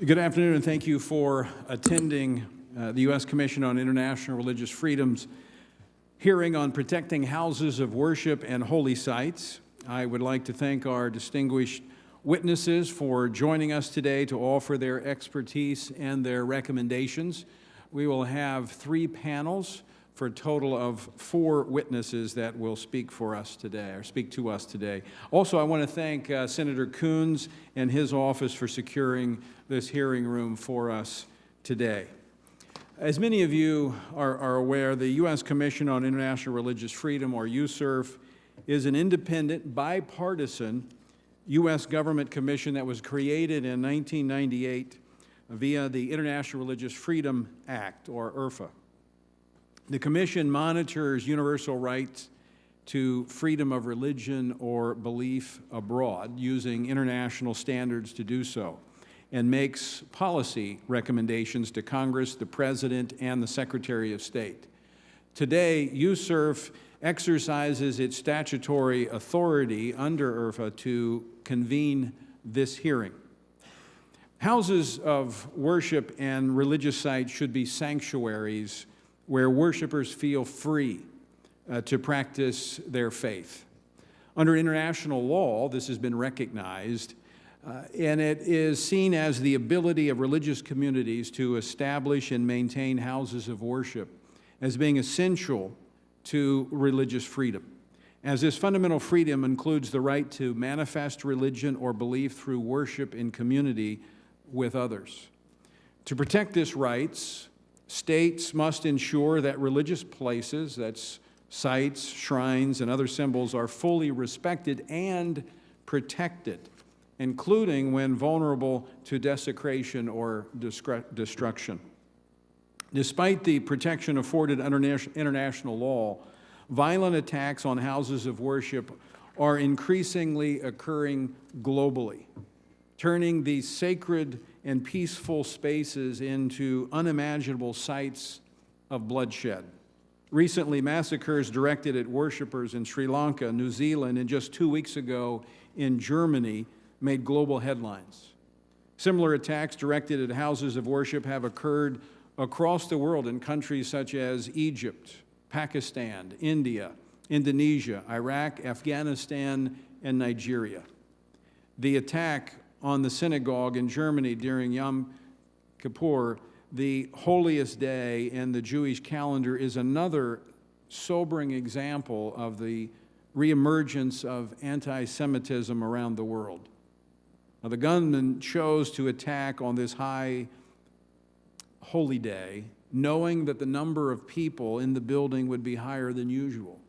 Good afternoon, and thank you for attending the U.S. Commission on International Religious Freedom's hearing on protecting houses of worship and holy sites. I would like to thank our distinguished witnesses for joining us today to offer their expertise and their recommendations. We will have 3 panels for a total of 4 witnesses that will speak for us today, or speak to us today. Also, I want to thank Senator Coons and his office for securing this hearing room for us today. As many of you are aware, the U.S. Commission on International Religious Freedom, or USCIRF, is an independent, bipartisan U.S. government commission that was created in 1998 via the International Religious Freedom Act, or IRFA. The Commission monitors universal rights to freedom of religion or belief abroad, using international standards to do so, and makes policy recommendations to Congress, the President, and the Secretary of State. Today, USCIRF exercises its statutory authority under IRFA to convene this hearing. Houses of worship and religious sites should be sanctuaries where worshipers feel free to practice their faith. Under international law, this has been recognized, and it is seen as the ability of religious communities to establish and maintain houses of worship as being essential to religious freedom, as this fundamental freedom includes the right to manifest religion or belief through worship in community with others. To protect this rights, states must ensure that religious places, that's sites, shrines, and other symbols, are fully respected and protected, including when vulnerable to desecration or destruction. Despite the protection afforded under international law, violent attacks on houses of worship are increasingly occurring globally, turning these sacred and peaceful spaces into unimaginable sites of bloodshed. Recently, massacres directed at worshipers in Sri Lanka, New Zealand, and just 2 weeks ago in Germany made global headlines. Similar attacks directed at houses of worship have occurred across the world in countries such as Egypt, Pakistan, India, Indonesia, Iraq, Afghanistan, and Nigeria. The attack on the synagogue in Germany during Yom Kippur, the holiest day in the Jewish calendar, is another sobering example of the reemergence of anti-Semitism around the world. Now, the gunman chose to attack on this high holy day, knowing that the number of people in the building would be higher than usual.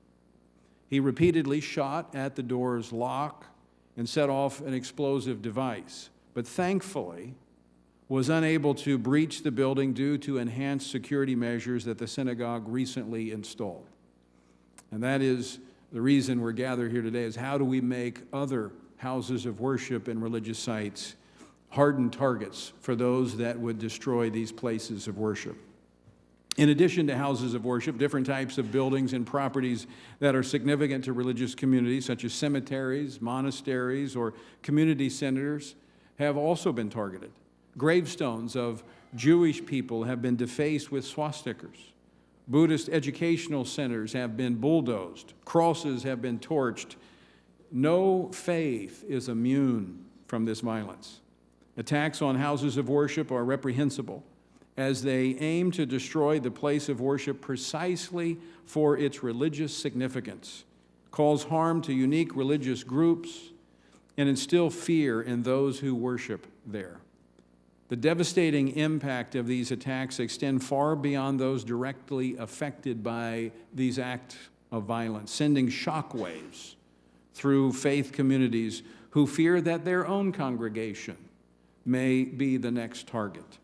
He repeatedly shot at the door's lock and set off an explosive device, but thankfully was unable to breach the building due to enhanced security measures that the synagogue recently installed. And that is the reason we're gathered here today, is how do we make other houses of worship and religious sites hardened targets for those that would destroy these places of worship. In addition to houses of worship, different types of buildings and properties that are significant to religious communities, such as cemeteries, monasteries, or community centers, have also been targeted. Gravestones of Jewish people have been defaced with swastikas. Buddhist educational centers have been bulldozed. Crosses have been torched. No faith is immune from this violence. Attacks on houses of worship are reprehensible, as they aim to destroy the place of worship precisely for its religious significance, cause harm to unique religious groups, and instill fear in those who worship there. The devastating impact of these attacks extend far beyond those directly affected by these acts of violence, sending shockwaves through faith communities who fear that their own congregation may be the next target.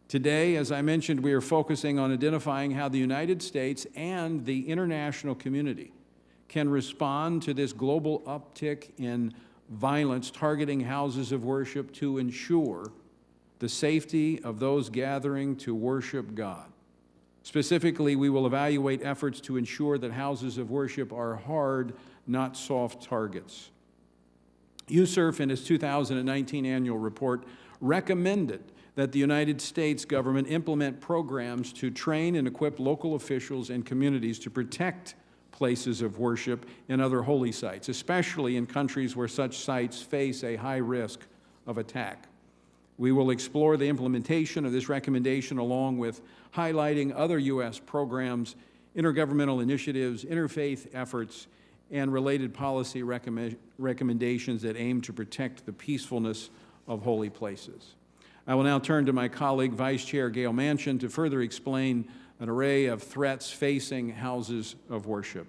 Today, as I mentioned, we are focusing on identifying how the United States and the international community can respond to this global uptick in violence targeting houses of worship to ensure the safety of those gathering to worship God. Specifically, we will evaluate efforts to ensure that houses of worship are hard, not soft targets. USCIRF, in its 2019 annual report, recommended that the United States government implement programs to train and equip local officials and communities to protect places of worship and other holy sites, especially in countries where such sites face a high risk of attack. We will explore the implementation of this recommendation along with highlighting other U.S. programs, intergovernmental initiatives, interfaith efforts, and related policy recommendations that aim to protect the peacefulness of holy places. I will now turn to my colleague, Vice Chair GAYLE MANCHIN, to further explain an array of threats facing houses of worship.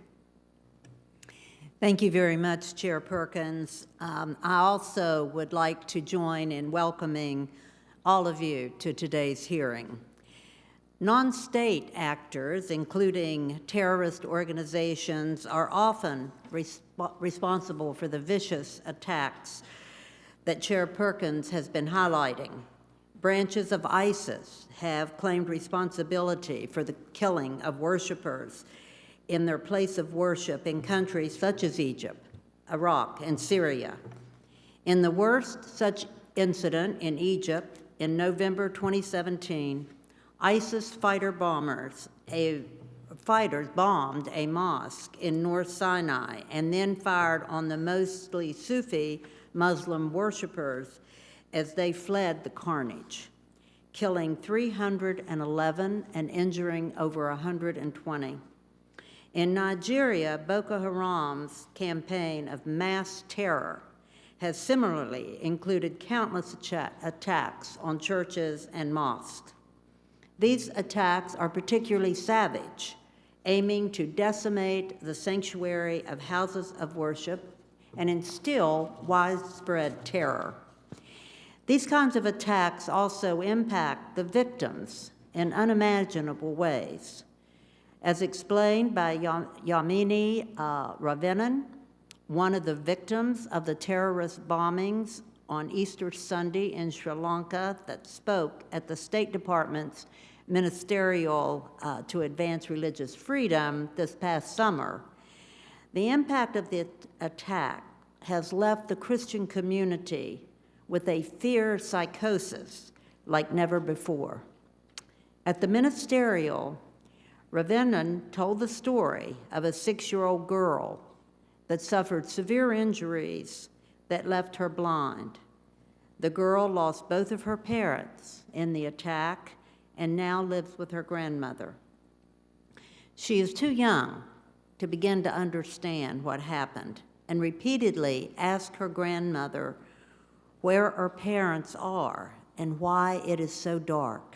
Thank you very much, Chair Perkins. I also would like to join in welcoming all of you to today's hearing. Non-state actors, including terrorist organizations, are often responsible for the vicious attacks that Chair Perkins has been highlighting. Branches of ISIS have claimed responsibility for the killing of worshipers in their place of worship in countries such as Egypt, Iraq, and Syria. In the worst such incident in Egypt in November 2017, ISIS fighters bombed a mosque in North Sinai and then fired on the mostly Sufi Muslim worshipers as they fled the carnage, killing 311 and injuring over 120. In Nigeria, Boko Haram's campaign of mass terror has similarly included countless attacks on churches and mosques. These attacks are particularly savage, aiming to decimate the sanctuary of houses of worship and instill widespread terror. These kinds of attacks also impact the victims in unimaginable ways. As explained by Yamini Ravenan, one of the victims of the terrorist bombings on Easter Sunday in Sri Lanka that spoke at the State Department's Ministerial to Advance Religious Freedom this past summer, the impact of the attack has left the Christian community with a fear psychosis like never before. At the Ministerial, Ravenan told the story of a 6-year-old girl that suffered severe injuries that left her blind. The girl lost both of her parents in the attack and now lives with her grandmother. She is too young to begin to understand what happened and repeatedly asked her grandmother where her parents are and why it is so dark.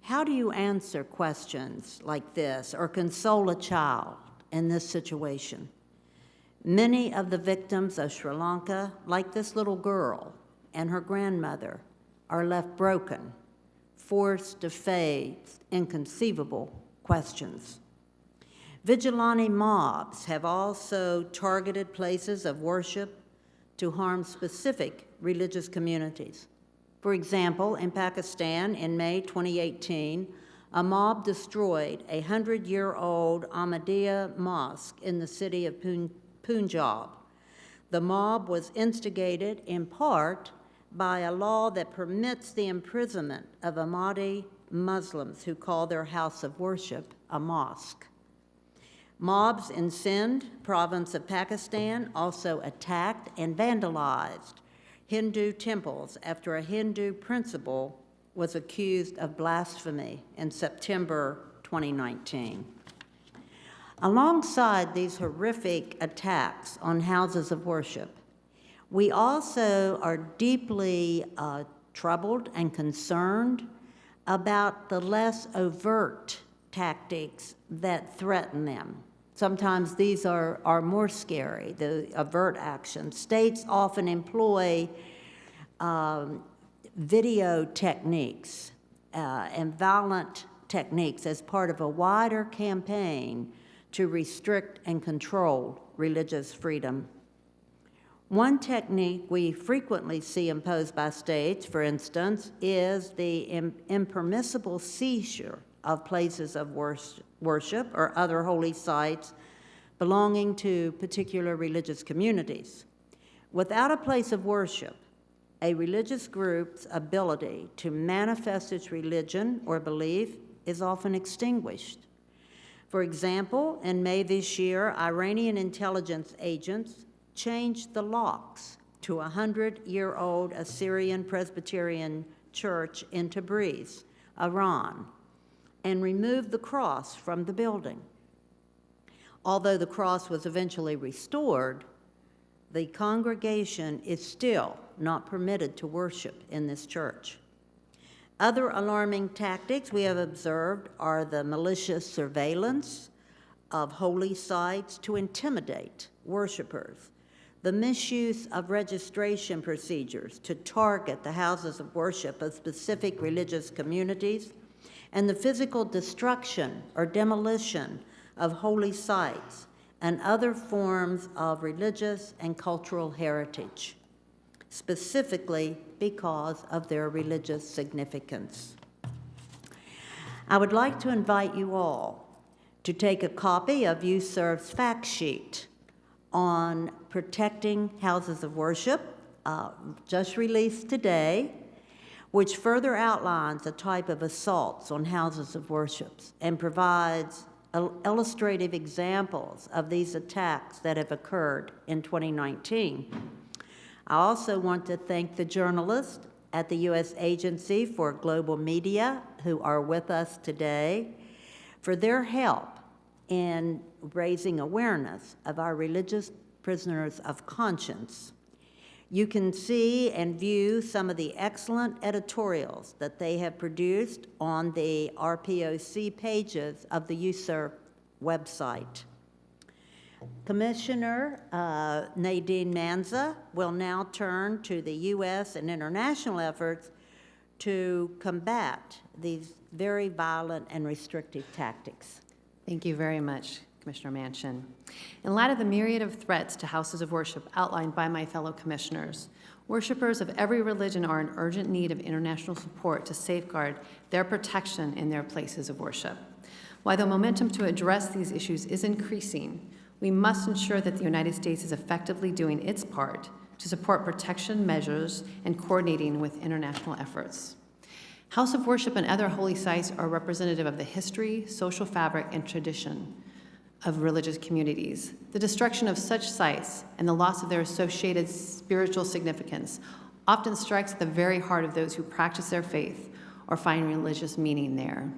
How do you answer questions like this or console a child in this situation? Many of the victims of Sri Lanka, like this little girl and her grandmother, are left broken, forced to face inconceivable questions. Vigilante mobs have also targeted places of worship to harm specific religious communities. For example, in Pakistan in May 2018, a mob destroyed a 100-year-old Ahmadiyya mosque in the city of Punjab. The mob was instigated in part by a law that permits the imprisonment of Ahmadi Muslims who call their house of worship a mosque. Mobs in Sindh, province of Pakistan, also attacked and vandalized Hindu temples after a Hindu principal was accused of blasphemy in September 2019. Alongside these horrific attacks on houses of worship, we also are deeply troubled and concerned about the less overt tactics that threaten them. Sometimes these are more scary, the overt actions. States often employ video techniques and violent techniques as part of a wider campaign to restrict and control religious freedom. One technique we frequently see imposed by states, for instance, is the impermissible seizure of places of worship or other holy sites belonging to particular religious communities. Without a place of worship, a religious group's ability to manifest its religion or belief is often extinguished. For example, in May this year, Iranian intelligence agents changed the locks to a 100-year-old Assyrian Presbyterian church in Tabriz, Iran, and removed the cross from the building. Although the cross was eventually restored, the congregation is still not permitted to worship in this church. Other alarming tactics we have observed are the malicious surveillance of holy sites to intimidate worshipers, the misuse of registration procedures to target the houses of worship of specific religious communities, and the physical destruction or demolition of holy sites and other forms of religious and cultural heritage, specifically because of their religious significance. I would like to invite you all to take a copy of USCIRF's fact sheet on protecting houses of worship, just released today, which further outlines the type of assaults on houses of worship and provides illustrative examples of these attacks that have occurred in 2019. I also want to thank the journalists at the U.S. Agency for Global Media who are with us today for their help in raising awareness of our religious prisoners of conscience. You can see and view some of the excellent editorials that they have produced on the RPOC pages of the USCIRF website. Commissioner Nadine MAENZA will now turn to the U.S. and international efforts to combat these very violent and restrictive tactics. Thank you very much, Commissioner Manchin. In light of the myriad of threats to houses of worship outlined by my fellow commissioners, worshipers of every religion are in urgent need of international support to safeguard their protection in their places of worship. While the momentum to address these issues is increasing, we must ensure that the United States is effectively doing its part to support protection measures and coordinating with international efforts. House of worship and other holy sites are representative of the history, social fabric, and tradition of religious communities. The destruction of such sites and the loss of their associated spiritual significance often strikes at the very heart of those who practice their faith or find religious meaning there.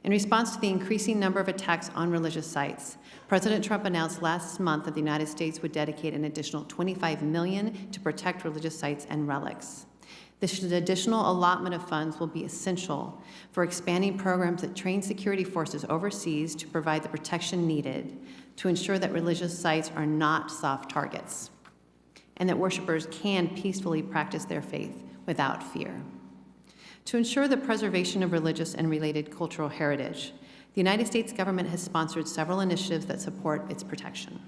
In response to the increasing number of attacks on religious sites, President Trump announced last month that the United States would dedicate an additional $25 million to protect religious sites and relics. This additional allotment of funds will be essential for expanding programs that train security forces overseas to provide the protection needed to ensure that religious sites are not soft targets and that worshipers can peacefully practice their faith without fear. To ensure the preservation of religious and related cultural heritage, the United States government has sponsored several initiatives that support its protection.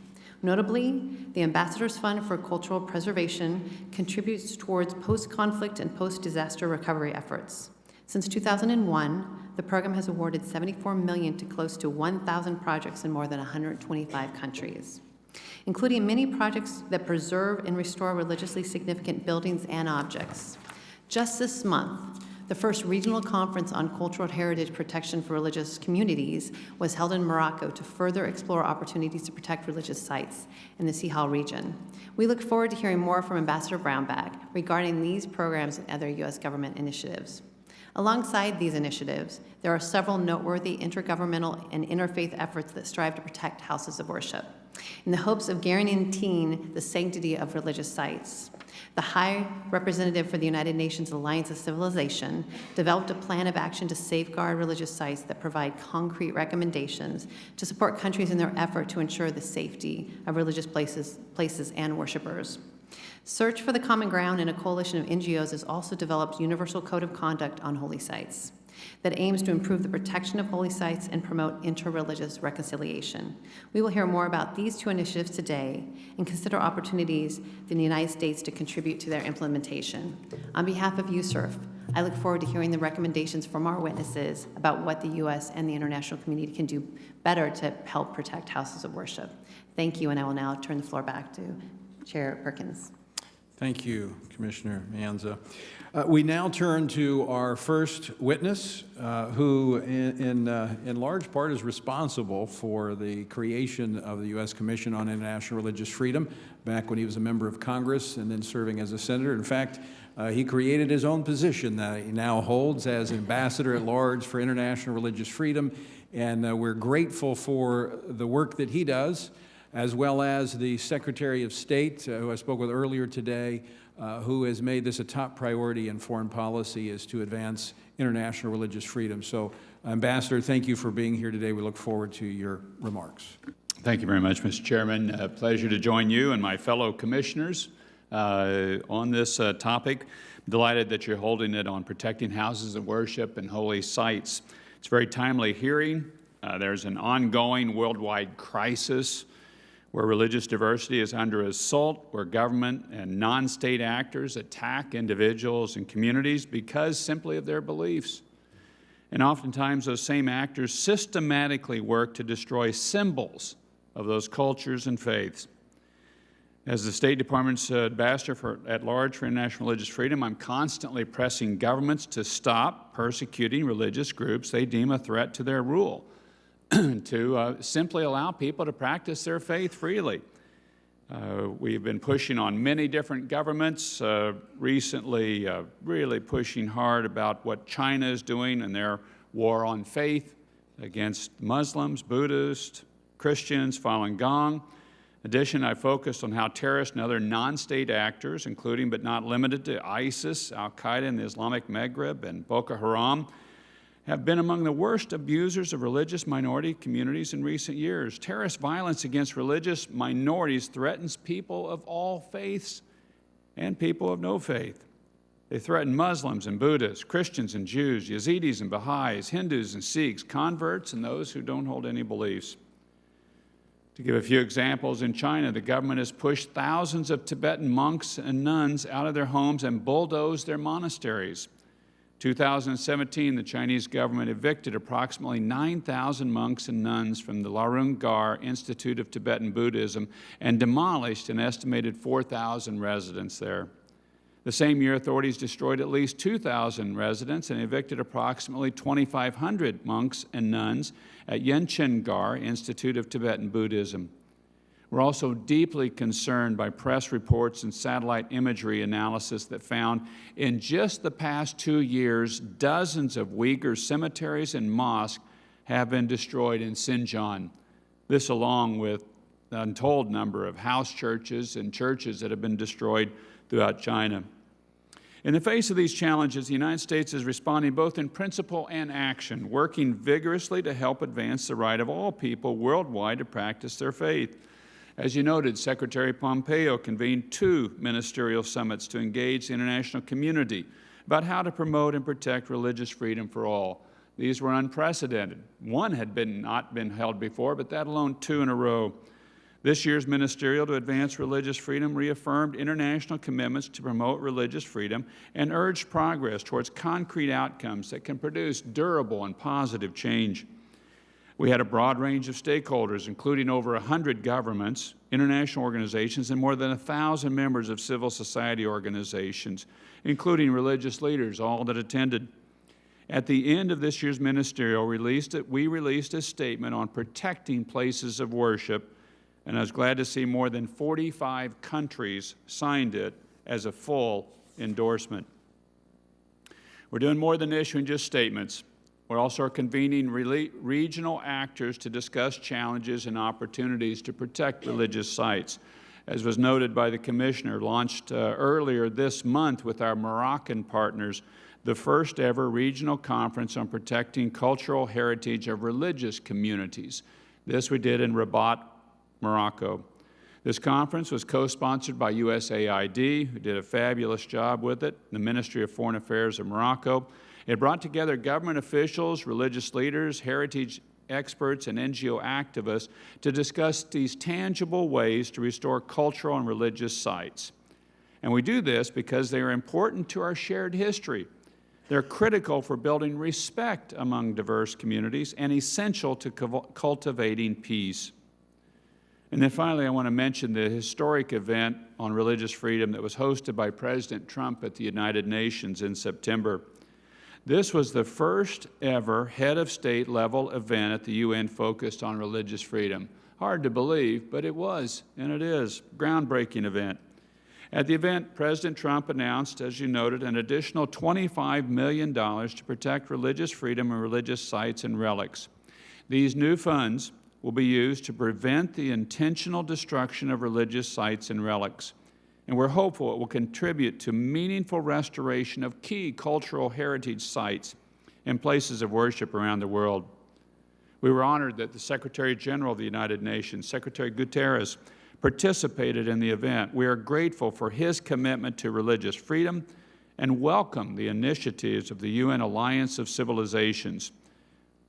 Notably, the Ambassador's Fund for Cultural Preservation contributes towards post-conflict and post-disaster recovery efforts. Since 2001, the program has awarded $74 million to close to 1,000 projects in more than 125 countries, including many projects that preserve and restore religiously significant buildings and objects. Just this month, the first regional conference on cultural heritage protection for religious communities was held in Morocco to further explore opportunities to protect religious sites in the Sahel region. We look forward to hearing more from Ambassador Brownback regarding these programs and other U.S. government initiatives. Alongside these initiatives, there are several noteworthy intergovernmental and interfaith efforts that strive to protect houses of worship in the hopes of guaranteeing the sanctity of religious sites. The High Representative for the United Nations Alliance of Civilization developed a plan of action to safeguard religious sites that provide concrete recommendations to support countries in their effort to ensure the safety of religious places and worshipers. Search for the Common Ground and a coalition of NGOs has also developed Universal Code of Conduct on Holy Sites that aims to improve the protection of holy sites and promote interreligious reconciliation. We will hear more about these two initiatives today and consider opportunities in the United States to contribute to their implementation. On behalf of USCIRF, I look forward to hearing the recommendations from our witnesses about what the U.S. and the international community can do better to help protect houses of worship. Thank you, and I will now turn the floor back to Chair Perkins. Thank you, Commissioner MAENZA. We now turn to our first witness, who in large part is responsible for the creation of the U.S. Commission on International Religious Freedom back when he was a member of Congress and then serving as a senator. In fact, he created his own position that he now holds as Ambassador at Large for International Religious Freedom, and we're grateful for the work that he does, as well as the Secretary of State, who I spoke with earlier today, who has made this a top priority in foreign policy, is to advance international religious freedom. So, Ambassador, thank you for being here today. We look forward to your remarks. Thank you very much, Mr. Chairman. A pleasure to join you and my fellow commissioners on this topic. I'm delighted that you're holding it on protecting houses of worship and holy sites. It's a very timely hearing. There's an ongoing worldwide crisis where religious diversity is under assault, where government and non-state actors attack individuals and communities because simply of their beliefs. And oftentimes those same actors systematically work to destroy symbols of those cultures and faiths. As the State Department's Ambassador at Large for International Religious Freedom, I'm constantly pressing governments to stop persecuting religious groups they deem a threat to their rule, to simply allow people to practice their faith freely. We've been pushing on many different governments, recently really pushing hard about what China is doing in their war on faith against Muslims, Buddhists, Christians, Falun Gong. In addition, I focused on how terrorists and other non-state actors, including but not limited to ISIS, Al-Qaeda in the Islamic Maghreb, and Boko Haram, have been among the worst abusers of religious minority communities in recent years. Terrorist violence against religious minorities threatens people of all faiths and people of no faith. They threaten Muslims and Buddhists, Christians and Jews, Yazidis and Baha'is, Hindus and Sikhs, converts and those who don't hold any beliefs. To give a few examples, in China, the government has pushed thousands of Tibetan monks and nuns out of their homes and bulldozed their monasteries. 2017, the Chinese government evicted approximately 9,000 monks and nuns from the Larung Gar Institute of Tibetan Buddhism and demolished an estimated 4,000 residents there. The same year, authorities destroyed at least 2,000 residents and evicted approximately 2,500 monks and nuns at Yenchen Gar Institute of Tibetan Buddhism. We're also deeply concerned by press reports and satellite imagery analysis that found in just the past 2 years, dozens of Uyghur cemeteries and mosques have been destroyed in Xinjiang. This along with an untold number of house churches and churches that have been destroyed throughout China. In the face of these challenges, the United States is responding both in principle and action, working vigorously to help advance the right of all people worldwide to practice their faith. As you noted, Secretary Pompeo convened 2 ministerial summits to engage the international community about how to promote and protect religious freedom for all. These were unprecedented. One had not been held before, but that alone 2 in a row. This year's Ministerial to Advance Religious Freedom reaffirmed international commitments to promote religious freedom and urged progress towards concrete outcomes that can produce durable and positive change. We had a broad range of stakeholders, including over 100 governments, international organizations, and more than 1,000 members of civil society organizations, including religious leaders, all that attended. At the end of this year's Ministerial, we released a statement on protecting places of worship, and I was glad to see more than 45 countries signed it as a full endorsement. We're doing more than issuing just statements. We're also convening regional actors to discuss challenges and opportunities to protect religious sites. As was noted by the Commissioner, launched earlier this month with our Moroccan partners, the first ever regional conference on protecting cultural heritage of religious communities. This we did in Rabat, Morocco. This conference was co-sponsored by USAID, who did a fabulous job with it, the Ministry of Foreign Affairs of Morocco. It brought together government officials, religious leaders, heritage experts, and NGO activists to discuss these tangible ways to restore cultural and religious sites. And we do this because they are important to our shared history. They're critical for building respect among diverse communities and essential to cultivating peace. And then finally, I want to mention the historic event on religious freedom that was hosted by President Trump at the United Nations in September. This was the first ever head of state level event at the UN focused on religious freedom. Hard to believe, but it was, and it is, a groundbreaking event. At the event, President Trump announced, as you noted, an additional $25 million to protect religious freedom and religious sites and relics. These new funds will be used to prevent the intentional destruction of religious sites and relics. And we're hopeful it will contribute to meaningful restoration of key cultural heritage sites and places of worship around the world. We were honored that the Secretary General of the United Nations, Secretary Guterres, participated in the event. We are grateful for his commitment to religious freedom and welcome the initiatives of the UN Alliance of Civilizations.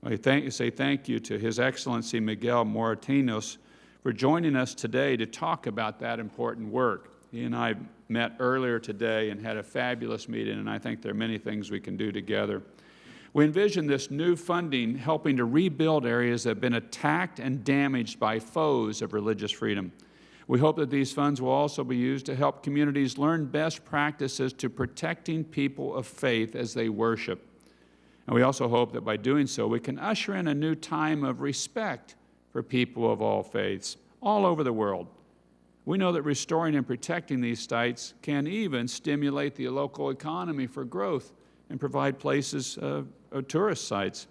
I say thank you to His Excellency Miguel Moratinos for joining us today to talk about that important work. He and I met earlier today and had a fabulous meeting, and I think there are many things we can do together. We envision this new funding helping to rebuild areas that have been attacked and damaged by foes of religious freedom. We hope that these funds will also be used to help communities learn best practices to protecting people of faith as they worship. And we also hope that by doing so, we can usher in a new time of respect for people of all faiths all over the world. We know that restoring and protecting these sites can even stimulate the local economy for growth and provide places, tourist sites.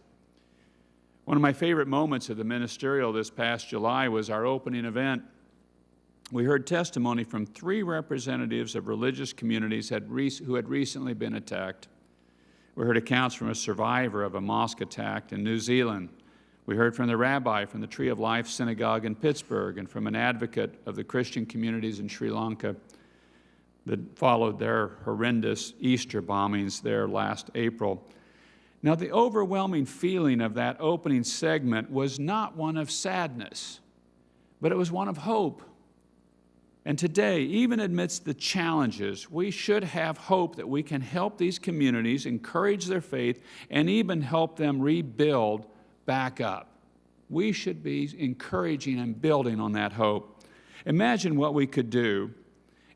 One of my favorite moments of the ministerial this past July was our opening event. We heard testimony from 3 representatives of religious communities who had recently been attacked. We heard accounts from a survivor of a mosque attack in New Zealand. We heard from the rabbi from the Tree of Life Synagogue in Pittsburgh and from an advocate of the Christian communities in Sri Lanka that followed their horrendous Easter bombings there last April. Now, the overwhelming feeling of that opening segment was not one of sadness, but it was one of hope. And today, even amidst the challenges, we should have hope that we can help these communities, encourage their faith, and even help them rebuild back up. We should be encouraging and building on that hope. Imagine what we could do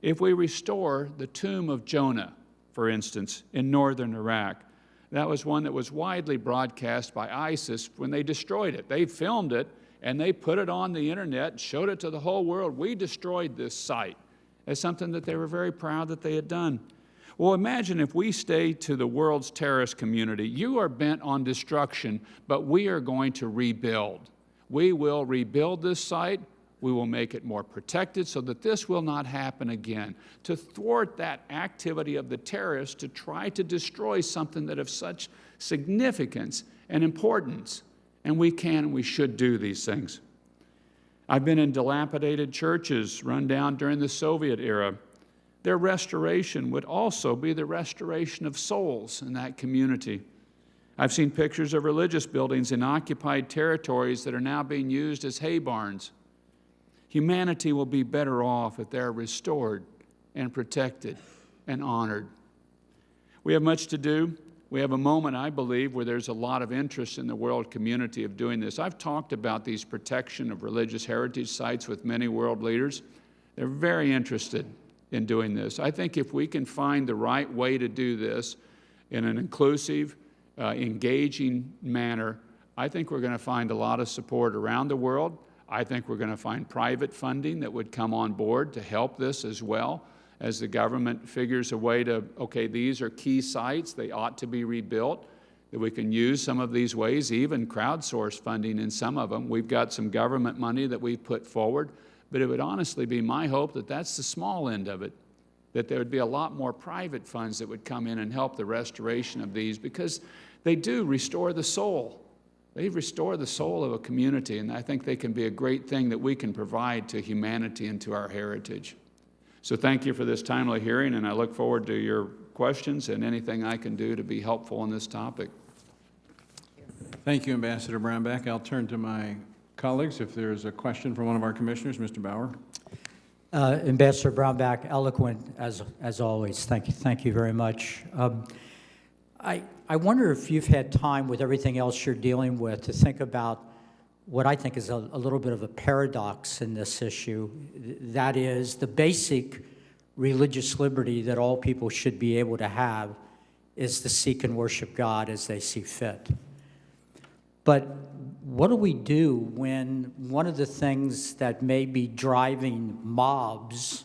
if we restore the tomb of Jonah, for instance, in northern Iraq. That was one that was widely broadcast by ISIS when they destroyed it. They filmed it, and they put it on the internet, showed it to the whole world. We destroyed this site as something that they were very proud that they had done. Well, imagine if we stay to the world's terrorist community. You are bent on destruction, but we are going to rebuild. We will rebuild this site. We will make it more protected so that this will not happen again. To thwart that activity of the terrorists to try to destroy something that of such significance and importance. And we can and we should do these things. I've been in dilapidated churches run down during the Soviet era. Their restoration would also be the restoration of souls in that community. I've seen pictures of religious buildings in occupied territories that are now being used as hay barns. Humanity will be better off if they're restored and protected and honored. We have much to do. We have a moment, I believe, where there's a lot of interest in the world community of doing this. I've talked about these protection of religious heritage sites with many world leaders. They're very interested in doing this. I think if we can find the right way to do this in an inclusive, engaging manner, I think we're going to find a lot of support around the world. I think we're going to find private funding that would come on board to help this as well, as the government figures a way to, okay, these are key sites, they ought to be rebuilt, that we can use some of these ways, even crowdsource funding in some of them. We've got some government money that we've put forward, but it would honestly be my hope that that's the small end of it, that there would be a lot more private funds that would come in and help the restoration of these, because they do restore the soul. They restore the soul of a community, and I think they can be a great thing that we can provide to humanity and to our heritage. So thank you for this timely hearing, and I look forward to your questions and anything I can do to be helpful on this topic. Thank you, Ambassador Brownback. I'll turn to my colleagues if there's a question from one of our commissioners. Mr. Bauer. Ambassador Brownback, eloquent as always. Thank you very much. I wonder if you've had time with everything else you're dealing with to think about what I think is a little bit of a paradox in this issue. That is, the basic religious liberty that all people should be able to have is to seek and worship God as they see fit. But what do we do when one of the things that may be driving mobs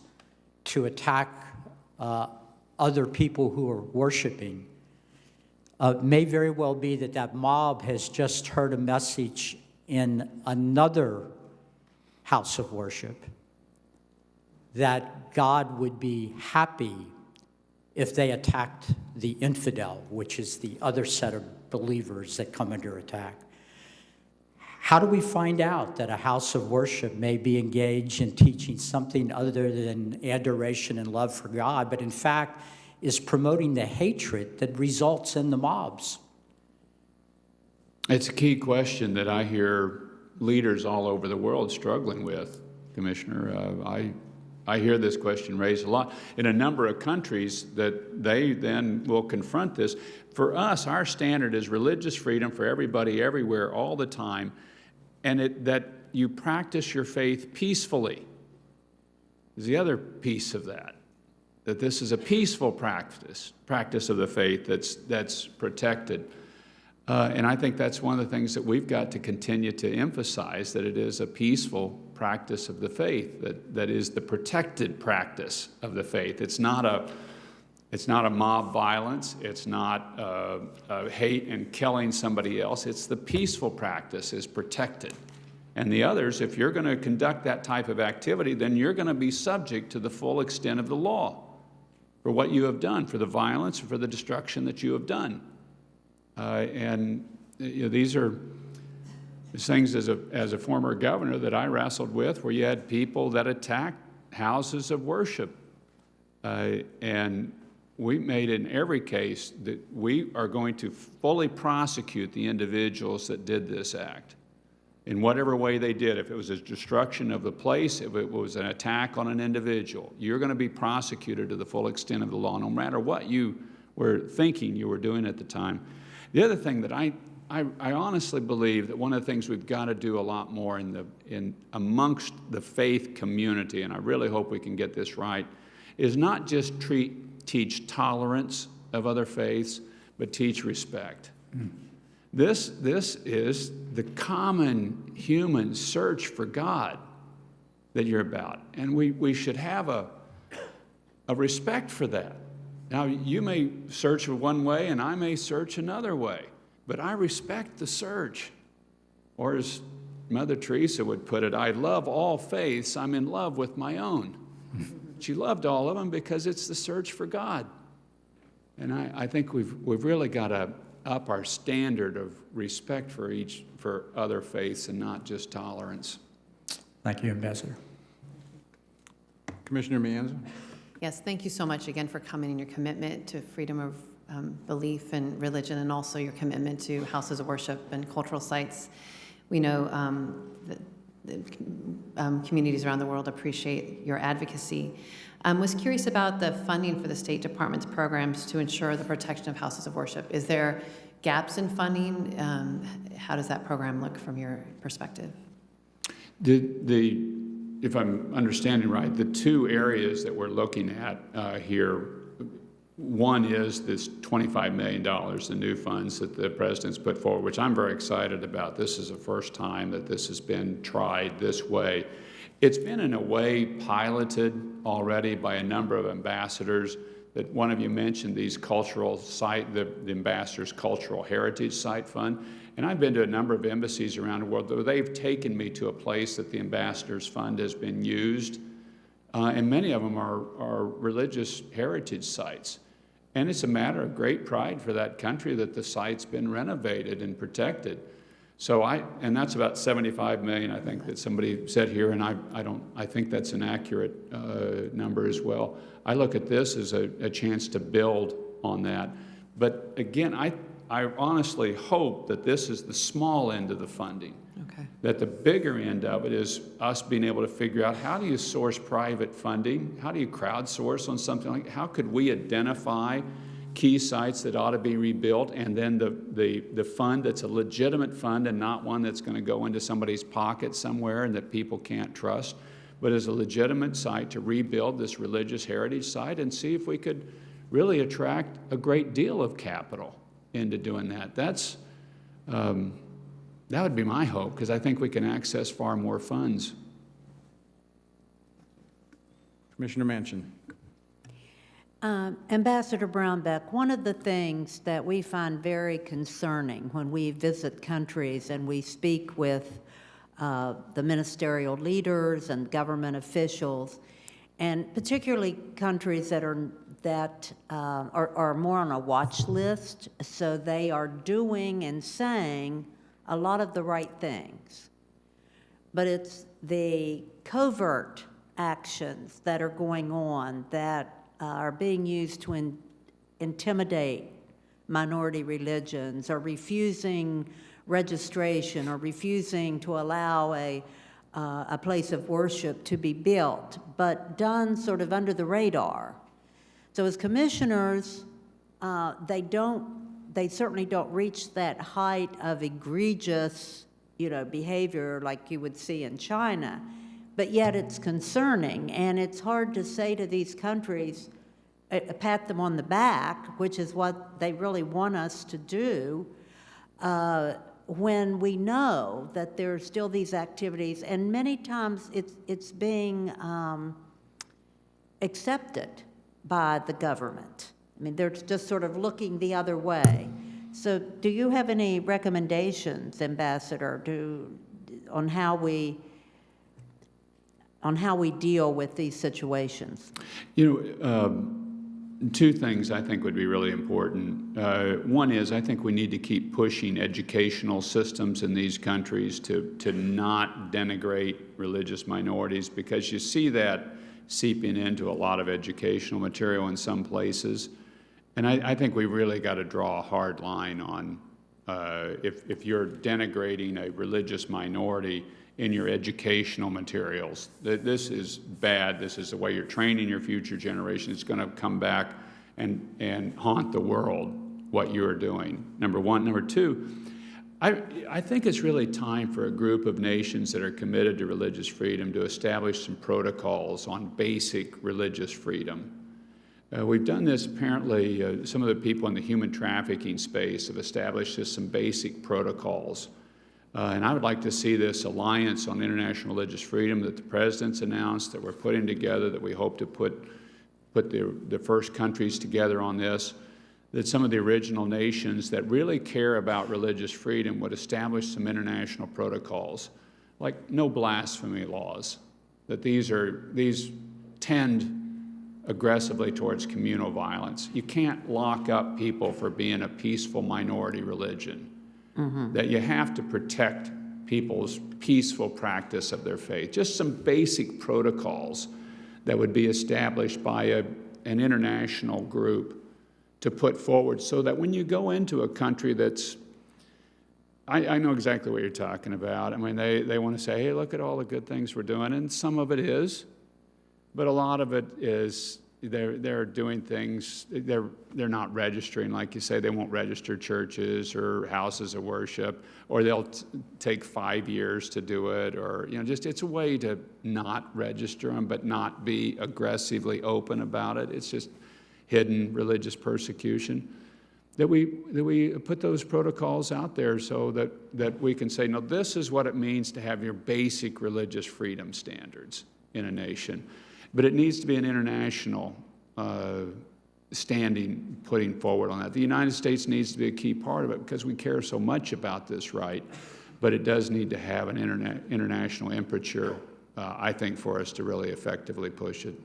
to attack other people who are worshiping may very well be that that mob has just heard a message in another house of worship that God would be happy if they attacked the infidel, which is the other set of believers that come under attack. How do we find out that a house of worship may be engaged in teaching something other than adoration and love for God, but in fact is promoting the hatred that results in the mobs? It's a key question that I hear leaders all over the world struggling with, Commissioner. I hear this question raised a lot in a number of countries that they then will confront this. For us, our standard is religious freedom for everybody, everywhere, all the time, and that you practice your faith peacefully is the other piece of that this is a peaceful practice of the faith that's protected. And I think that's one of the things that we've got to continue to emphasize, that it is a peaceful practice of the faith, that is the protected practice of the faith. It's not a mob violence. It's not hate and killing somebody else. It's the peaceful practice is protected. And the others, if you're going to conduct that type of activity, then you're going to be subject to the full extent of the law for what you have done, for the violence, for the destruction that you have done. These are things as a former governor that I wrestled with, where you had people that attacked houses of worship. And we made in every case that we are going to fully prosecute the individuals that did this act in whatever way they did. If it was a destruction of the place, if it was an attack on an individual, you're going to be prosecuted to the full extent of the law, no matter what you were thinking you were doing at the time. The other thing that I honestly believe that one of the things we've got to do a lot more amongst the faith community, and I really hope we can get this right, is not just teach tolerance of other faiths, but teach respect. This is the common human search for God that you're about, and we should have a respect for that. Now, you may search one way and I may search another way, but I respect the search. Or as Mother Teresa would put it, I love all faiths, I'm in love with my own. She loved all of them because it's the search for God. And I think we've really got to up our standard of respect for other faiths and not just tolerance. Thank you, Ambassador. Commissioner MAENZA. Yes, thank you so much again for coming and your commitment to freedom of belief and religion, and also your commitment to houses of worship and cultural sites. We know that communities around the world appreciate your advocacy. Was curious about the funding for the State Department's programs to ensure the protection of houses of worship. Is there gaps in funding? How does that program look from your perspective? If I'm understanding right, the two areas that we're looking at here, one is this $25 million, the new funds that the President's put forward, which I'm very excited about. This is the first time that this has been tried this way. It's been, in a way, piloted already by a number of ambassadors. That one of you mentioned these cultural site, the Ambassador's Cultural Heritage Site Fund. And I've been to a number of embassies around the world where they've taken me to a place that the Ambassador's Fund has been used. And many of them are religious heritage sites. And it's a matter of great pride for that country that the site's been renovated and protected. So and that's about 75 million, I think, that somebody said here, and I think that's an accurate number as well. I look at this as a chance to build on that. But again, I honestly hope that this is the small end of the funding. Okay. That the bigger end of it is us being able to figure out, how do you source private funding? How do you crowdsource on something like, how could we identify key sites that ought to be rebuilt, and then the fund that's a legitimate fund and not one that's going to go into somebody's pocket somewhere and that people can't trust? but as a legitimate site to rebuild this religious heritage site and see if we could really attract a great deal of capital into doing that. That would be my hope, because I think we can access far more funds. Commissioner Manchin. Ambassador Brownback, one of the things that we find very concerning when we visit countries and we speak with the ministerial leaders and government officials, and particularly countries that are more on a watch list, so they are doing and saying a lot of the right things. But it's the covert actions that are going on that are being used to intimidate minority religions, or refusing registration, or refusing to allow a place of worship to be built, but done sort of under the radar. So as commissioners, they certainly don't reach that height of egregious, behavior like you would see in China, but yet it's concerning, and it's hard to say to these countries, pat them on the back, which is what they really want us to do, when we know that there are still these activities, and many times it's being accepted by the government. I mean, they're just sort of looking the other way. So do you have any recommendations, Ambassador, on how we deal with these situations? Two things I think would be really important. One is, I think we need to keep pushing educational systems in these countries to not denigrate religious minorities, because you see that seeping into a lot of educational material in some places. And I think we really got to draw a hard line on if you're denigrating a religious minority in your educational materials. This is bad. This is the way you're training your future generation. It's going to come back and haunt the world, what you're doing, number one. Number two, I think it's really time for a group of nations that are committed to religious freedom to establish some protocols on basic religious freedom. We've done this, apparently, some of the people in the human trafficking space have established just some basic protocols. And I would like to see this alliance on international religious freedom that the President's announced, that we're putting together, that we hope to put the first countries together on this, that some of the original nations that really care about religious freedom would establish some international protocols, like no blasphemy laws, that these tend aggressively towards communal violence. You can't lock up people for being a peaceful minority religion. That you have to protect people's peaceful practice of their faith. Just some basic protocols that would be established by an international group to put forward, so that when you go into a country that's, I know exactly what you're talking about. I mean, they want to say, hey, look at all the good things we're doing, and some of it is, but a lot of it is they're doing things, they're not registering, like you say. They won't register churches or houses of worship, or they'll take 5 years to do it, or just it's a way to not register them but not be aggressively open about it. It's just hidden religious persecution. That we put those protocols out there so that we can say, no, this is what it means to have your basic religious freedom standards in a nation. But it needs to be an international standing putting forward on that. The United States needs to be a key part of it because we care so much about this right, but it does need to have an international imprimatur, I think, for us to really effectively push it.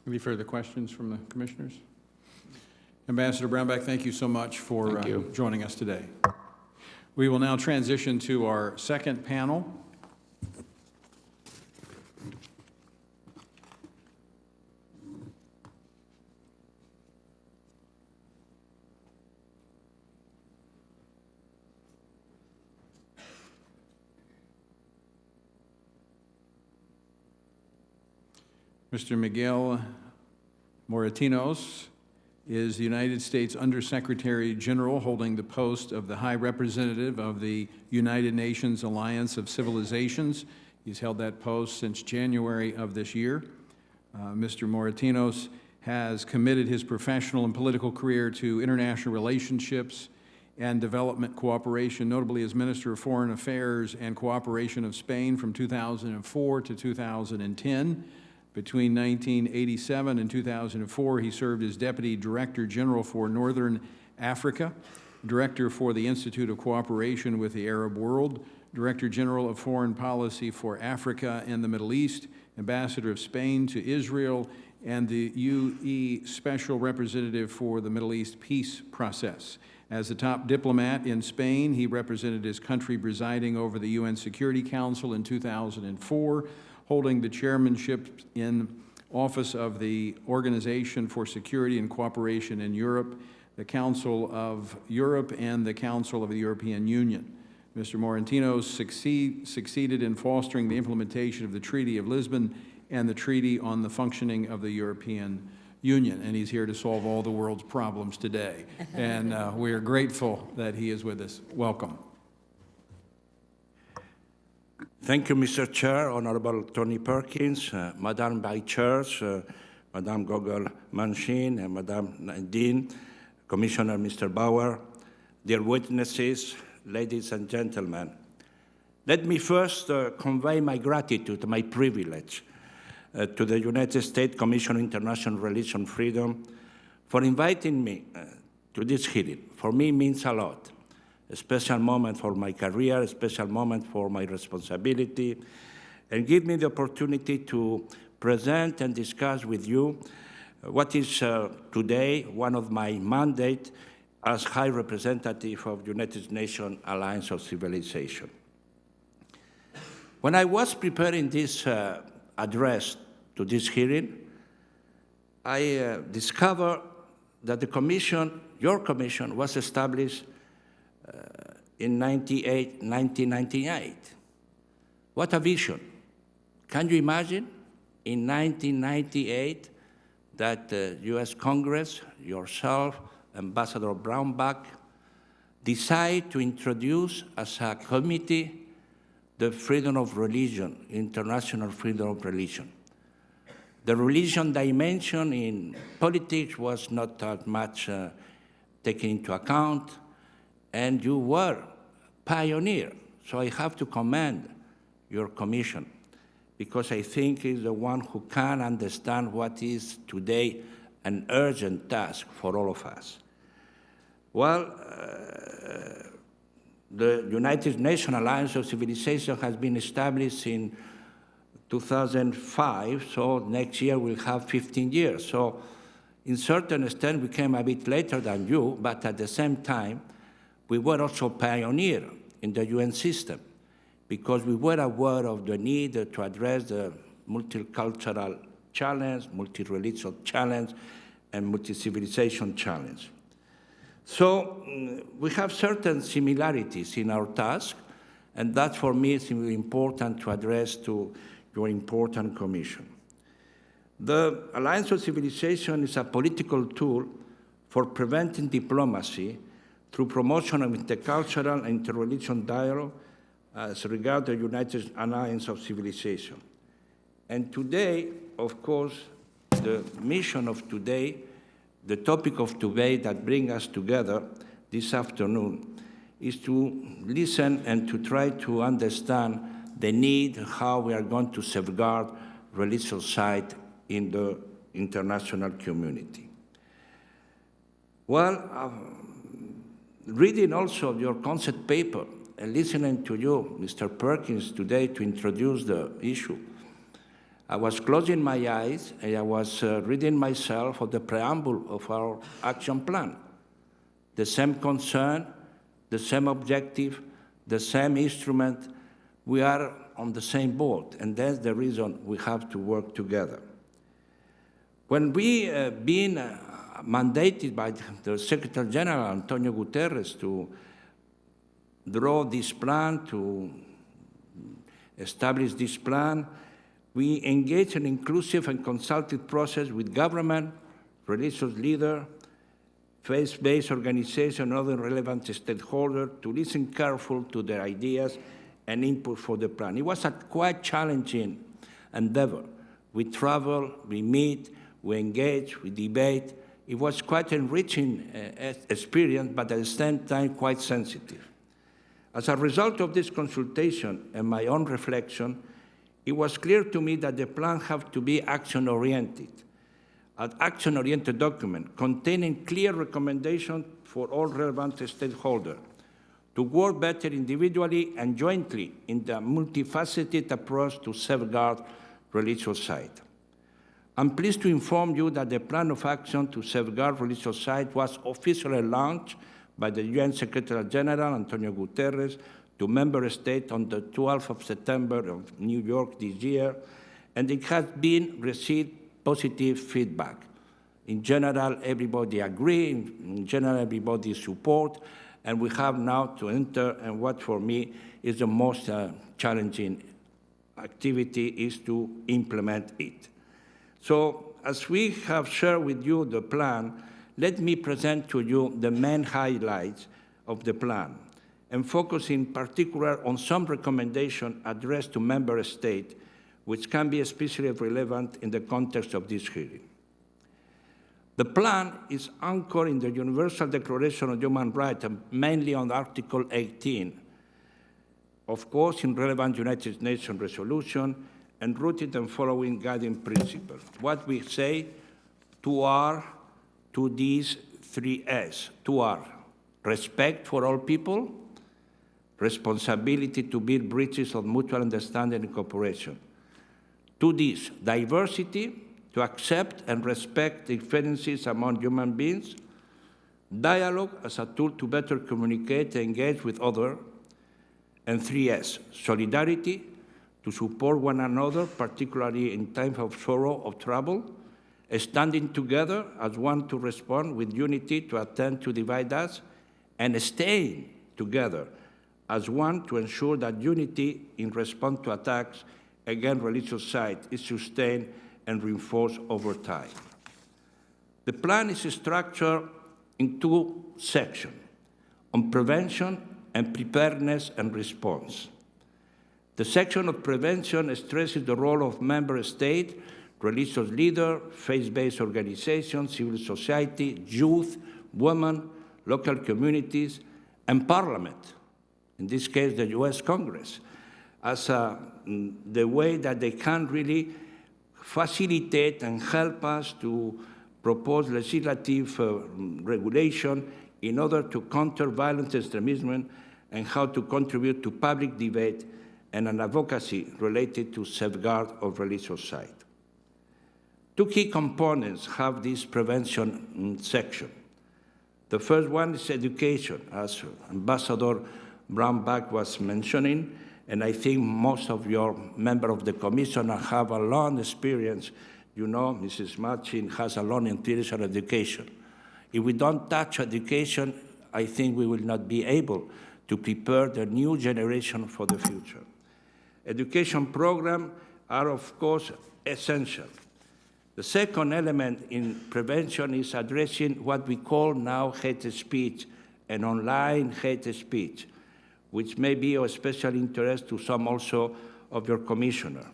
Any further questions from the commissioners? Ambassador Brownback, thank you so much for joining us today. We will now transition to our second panel. Mr. Miguel Moratinos is the United States Undersecretary General holding the post of the High Representative of the United Nations Alliance of Civilizations. He's held that post since January of this year. Mr. Moratinos has committed his professional and political career to international relationships and development cooperation, notably as Minister of Foreign Affairs and Cooperation of Spain from 2004 to 2010. Between 1987 and 2004, he served as Deputy Director General for Northern Africa, Director for the Institute of Cooperation with the Arab World, Director General of Foreign Policy for Africa and the Middle East, Ambassador of Spain to Israel, and the UE Special Representative for the Middle East Peace Process. As the top diplomat in Spain, he represented his country presiding over the UN Security Council in 2004, holding the chairmanship in office of the Organization for Security and Cooperation in Europe, the Council of Europe, and the Council of the European Union. Mr. Moratinos succeeded in fostering the implementation of the Treaty of Lisbon and the Treaty on the Functioning of the European Union, and he's here to solve all the world's problems today. And we are grateful that he is with us. Welcome. Thank you, Mr. Chair, Honorable Tony Perkins, Madam Vice Chair, Madam Gogol Manchin, and Madam Nadine, Commissioner Mr. Bauer, dear witnesses, ladies and gentlemen. Let me first convey my gratitude, my privilege, to the United States Commission on International Relations and Freedom for inviting me to this hearing. For me, it means a lot. A special moment for my career, a special moment for my responsibility, and give me the opportunity to present and discuss with you what is today one of my mandates as High Representative of the United Nations Alliance of Civilization. When I was preparing this address to this hearing, I discovered that the Commission, your Commission, was established in 1998. What a vision. Can you imagine in 1998 that the US Congress, yourself, Ambassador Brownback, decide to introduce as a committee the freedom of religion, international freedom of religion. The religion dimension in politics was not that much taken into account, and you were pioneer. So I have to commend your commission, because I think it's the one who can understand what is today an urgent task for all of us. Well, the United Nations Alliance of Civilization has been established in 2005, so next year we'll have 15 years. So in certain extent, we came a bit later than you, but at the same time, we were also pioneer in the UN system, because we were aware of the need to address the multicultural challenge, multi-religious challenge, and multi-civilization challenge. So we have certain similarities in our task, and that for me is really important to address to your important commission. The Alliance of Civilization is a political tool for preventing diplomacy through promotion of intercultural and interreligious dialogue as regards the United Alliance of Civilization. And today, of course, the mission of today, the topic of today that brings us together this afternoon, is to listen and to try to understand the need, how we are going to safeguard religious sites in the international community. Well, reading also your concept paper and listening to you, Mr. Perkins, today to introduce the issue, I was closing my eyes and I was reading myself of the preamble of our action plan. The same concern, the same objective, the same instrument. We are on the same boat, and that's the reason we have to work together. When we been mandated by the Secretary General, Antonio Guterres, to draw this plan, to establish this plan, we engaged in an inclusive and consultative process with government, religious leaders, faith-based organizations, and other relevant stakeholders to listen carefully to their ideas and input for the plan. It was a quite challenging endeavor. We travel, we meet, we engage, we debate. It was quite enriching experience, but at the same time quite sensitive. As a result of this consultation and my own reflection, it was clear to me that the plan had to be action-oriented, an action-oriented document containing clear recommendations for all relevant stakeholders to work better individually and jointly in the multifaceted approach to safeguard religious sites. I'm pleased to inform you that the plan of action to safeguard religious sites was officially launched by the UN Secretary General, Antonio Guterres, to member states on the 12th of September of New York this year, and it has been received positive feedback. In general, everybody agree, in general, everybody support, and we have now to enter, and what for me is the most challenging activity is to implement it. So, as we have shared with you the plan, let me present to you the main highlights of the plan, and focus in particular on some recommendations addressed to member states, which can be especially relevant in the context of this hearing. The plan is anchored in the Universal Declaration of Human Rights, and mainly on Article 18, of course, in relevant United Nations resolution, and rooted in following guiding principles. What we say, 2R, 2Ds, 3S. 2R, respect for all people, responsibility to build bridges of mutual understanding and cooperation. 2Ds, diversity, to accept and respect differences among human beings, dialogue as a tool to better communicate and engage with others, and 3S, solidarity, to support one another, particularly in times of sorrow or trouble, standing together as one to respond with unity to attend to divide us, and staying together as one to ensure that unity in response to attacks against religious sites is sustained and reinforced over time. The plan is structured in two sections, on prevention and preparedness and response. The section of prevention stresses the role of member states, religious leaders, faith-based organizations, civil society, youth, women, local communities, and Parliament, in this case the US Congress, as the way that they can really facilitate and help us to propose legislative regulation in order to counter violent extremism and how to contribute to public debate and an advocacy related to safeguard of religious sites. Two key components have this prevention section. The first one is education, as Ambassador BROWNBACK was mentioning, and I think most of your members of the Commission have a long experience. You know, Mrs. MANCHIN has a long experience on education. If we don't touch education, I think we will not be able to prepare the new generation for the future. Education programs are, of course, essential. The second element in prevention is addressing what we call now hate speech and online hate speech, which may be of special interest to some also of your commissioner.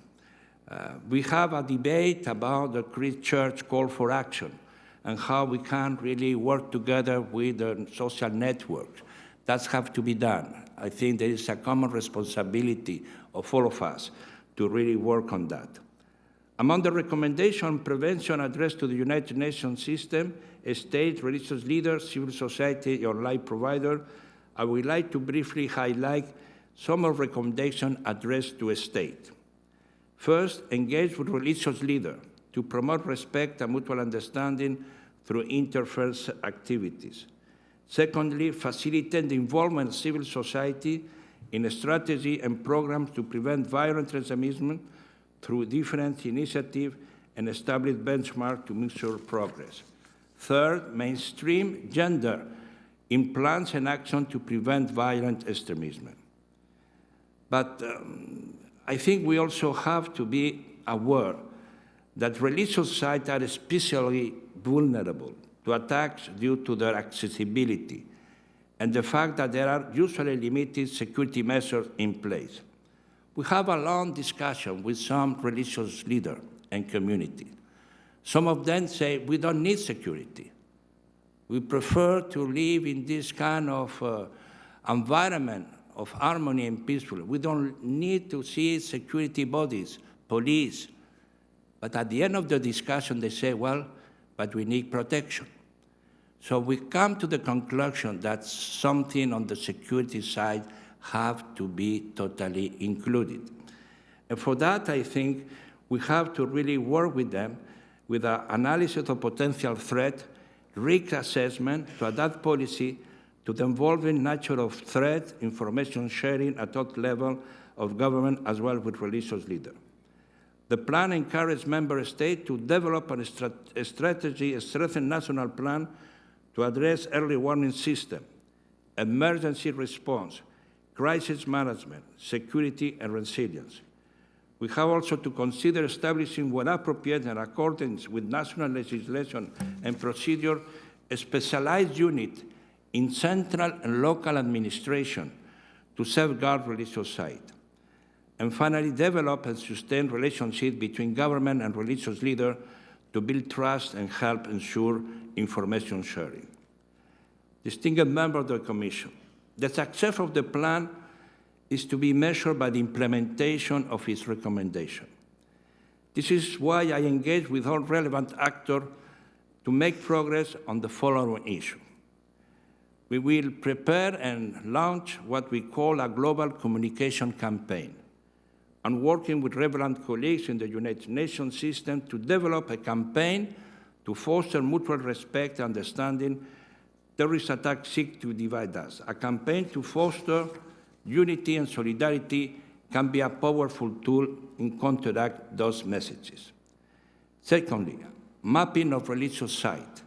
We have a debate about the Christian Church call for action and how we can really work together with the social networks. That has to be done. I think there is a common responsibility of all of us to really work on that. Among the recommendations on prevention addressed to the United Nations system, state, religious leaders, civil society, online provider, I would like to briefly highlight some of the recommendations addressed to a state. First, engage with religious leaders to promote respect and mutual understanding through interfaith activities. Secondly, facilitate the involvement of civil society in a strategy and programs to prevent violent extremism through different initiatives and establish benchmarks to measure progress. Third, mainstream gender in plans and action to prevent violent extremism. But I think we also have to be aware that religious sites are especially vulnerable to attacks due to their accessibility and the fact that there are usually limited security measures in place. We have a long discussion with some religious leaders and community. Some of them say, we don't need security. We prefer to live in this kind of environment of harmony and peaceful. We don't need to see security bodies, police. But at the end of the discussion, they say, well, but we need protection. So we come to the conclusion that something on the security side have to be totally included. And for that, I think we have to really work with them with an analysis of potential threat, risk assessment to adapt policy to the evolving nature of threat, information sharing at all levels of government as well with religious leaders. The plan encourages member states to develop a strategy, a strengthened national plan to address early warning system, emergency response, crisis management, security, and resilience. We have also to consider establishing, when appropriate and accordance with national legislation and procedure, a specialized unit in central and local administration to safeguard religious sites. And finally, develop and sustain relationships between government and religious leaders to build trust and help ensure information sharing. Distinguished members of the Commission, the success of the plan is to be measured by the implementation of its recommendation. This is why I engage with all relevant actors to make progress on the following issue. We will prepare and launch what we call a global communication campaign, and working with relevant colleagues in the United Nations system to develop a campaign to foster mutual respect and understanding. Terrorist attacks seek to divide us. A campaign to foster unity and solidarity can be a powerful tool in counteract those messages. Secondly, mapping of religious sites.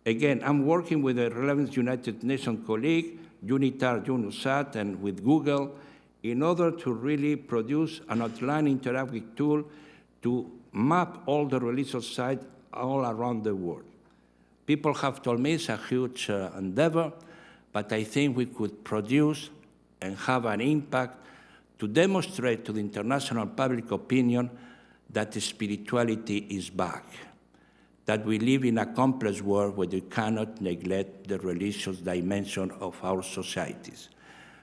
Again, I'm working with a relevant United Nations colleague, UNITAR, UNUSAT, and with Google in order to really produce an outline interactive tool to map all the religious sites all around the world. People have told me it's a huge endeavor, but I think we could produce and have an impact to demonstrate to the international public opinion that spirituality is back, that we live in a complex world where we cannot neglect the religious dimension of our societies.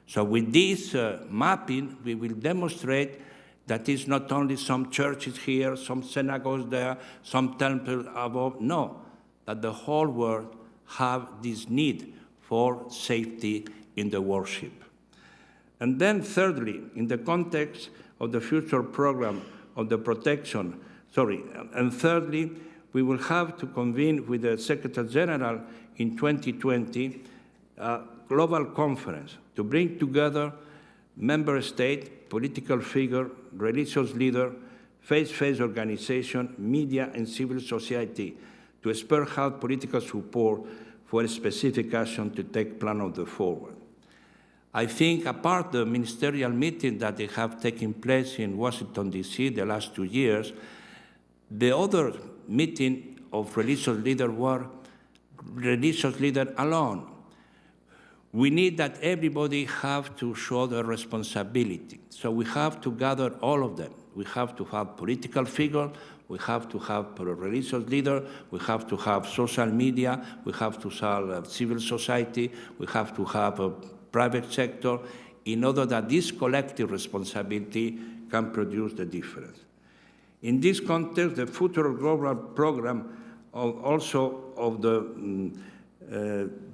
So with this mapping, we will demonstrate that it's not only some churches here, some synagogues there, some temples above, no, that the whole world have this need for safety in the worship. And then thirdly, in the context of the future program of the protection, and thirdly, we will have to convene with the Secretary General in 2020 a global conference to bring together member states, political figures, religious leaders, faith-based organizations, media, and civil society to spearhead political support for a specific action to take plan of the forward. I think apart the ministerial meeting that they have taken place in Washington, D.C. the last 2 years, the other meeting of religious leaders were religious leaders alone. We need that everybody have to show their responsibility. So we have to gather all of them. We have to have political figures, we have to have religious leaders, we have to have social media, we have to have civil society, we have to have a private sector, in order that this collective responsibility can produce the difference. In this context, the future global program also of the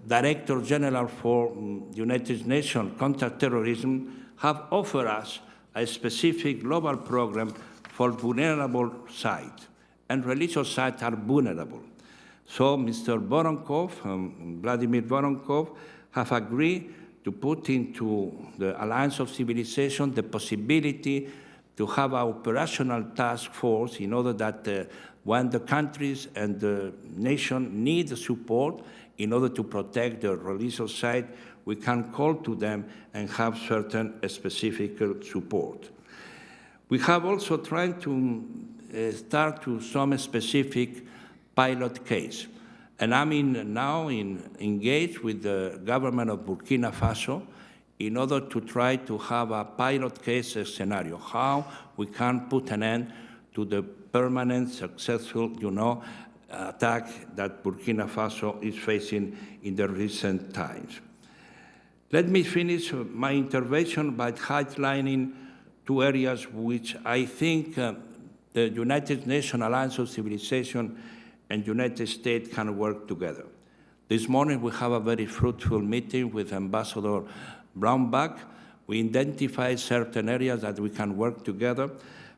Director General for United Nations Counterterrorism have offered us a specific global program for vulnerable sites, and religious sites are vulnerable. So Mr. Voronkov, Vladimir Voronkov, have agreed to put into the Alliance of Civilization the possibility to have an operational task force in order that when the countries and the nation need support in order to protect the religious site, we can call to them and have certain specific support. We have also tried to start to some specific pilot case. And I'm engaged with the government of Burkina Faso in order to try to have a pilot case scenario, how we can put an end to the permanent, successful, attack that Burkina Faso is facing in the recent times. Let me finish my intervention by highlighting two areas which I think the United Nations Alliance of Civilization and United States can work together. This morning we have a very fruitful meeting with Ambassador BROWNBACK. We identified certain areas that we can work together,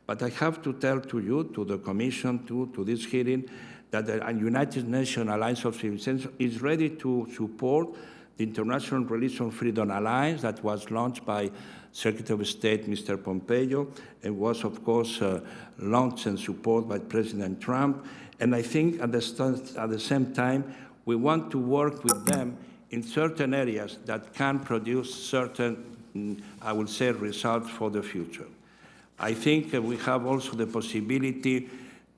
but I have to tell to you, to the Commission, to this hearing, that the United Nations Alliance of Civilization is ready to support the International Religion Freedom Alliance that was launched by Secretary of State Mr. Pompeo and was, of course, launched and supported by President Trump. And I think at the same time, we want to work with them in certain areas that can produce certain, I would say, results for the future. I think we have also the possibility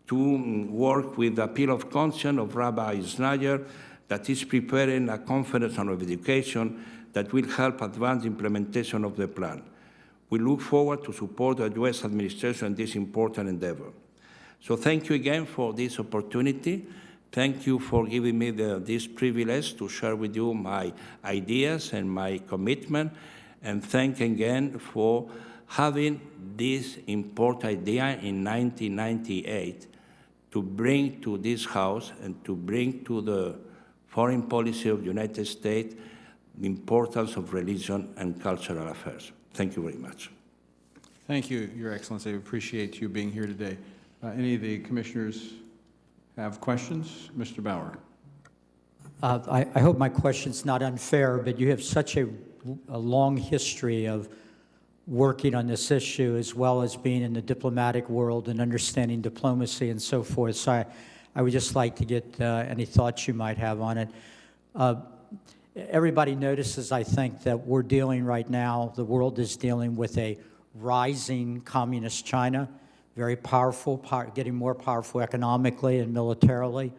to work with the appeal of conscience of Rabbi Snyder that is preparing a conference on education that will help advance the implementation of the plan. We look forward to support the U.S. administration in this important endeavor. So thank you again for this opportunity. Thank you for giving me this privilege to share with you my ideas and my commitment. And thank again for having this important idea in 1998 to bring to this House and to bring to the foreign policy of the United States the importance of religion and cultural affairs. Thank you very much. Thank you, Your Excellency. I appreciate you being here today. Any of the commissioners have questions? Mr. Bauer. I hope my question's not unfair, but you have such a long history of working on this issue as well as being in the diplomatic world and understanding diplomacy and so forth. So I would just like to get any thoughts you might have on it. Everybody notices, I think, that we're dealing right now, the world is dealing with a rising communist China, very powerful, getting more powerful economically and militarily.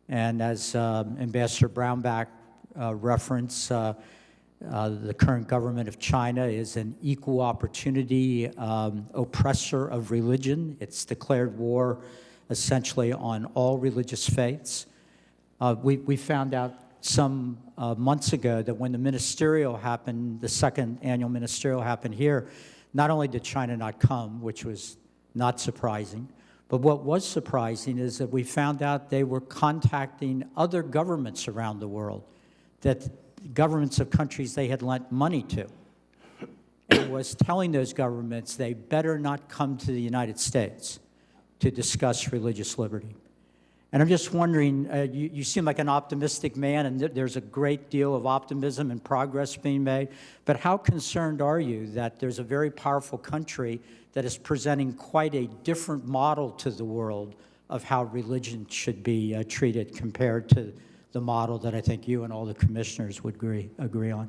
And as Ambassador Brownback referenced, the current government of China is an equal opportunity oppressor of religion. It's declared war essentially on all religious faiths. We found out some months ago that when the ministerial happened, the second annual ministerial happened here, not only did China not come, which was not surprising, but what was surprising is that we found out they were contacting other governments around the world, that governments of countries they had lent money to, and was telling those governments they better not come to the United States to discuss religious liberty. And I'm just wondering, you seem like an optimistic man, and there's a great deal of optimism and progress being made, but how concerned are you that there's a very powerful country that is presenting quite a different model to the world of how religion should be treated compared to the model that I think you and all the commissioners would agree on?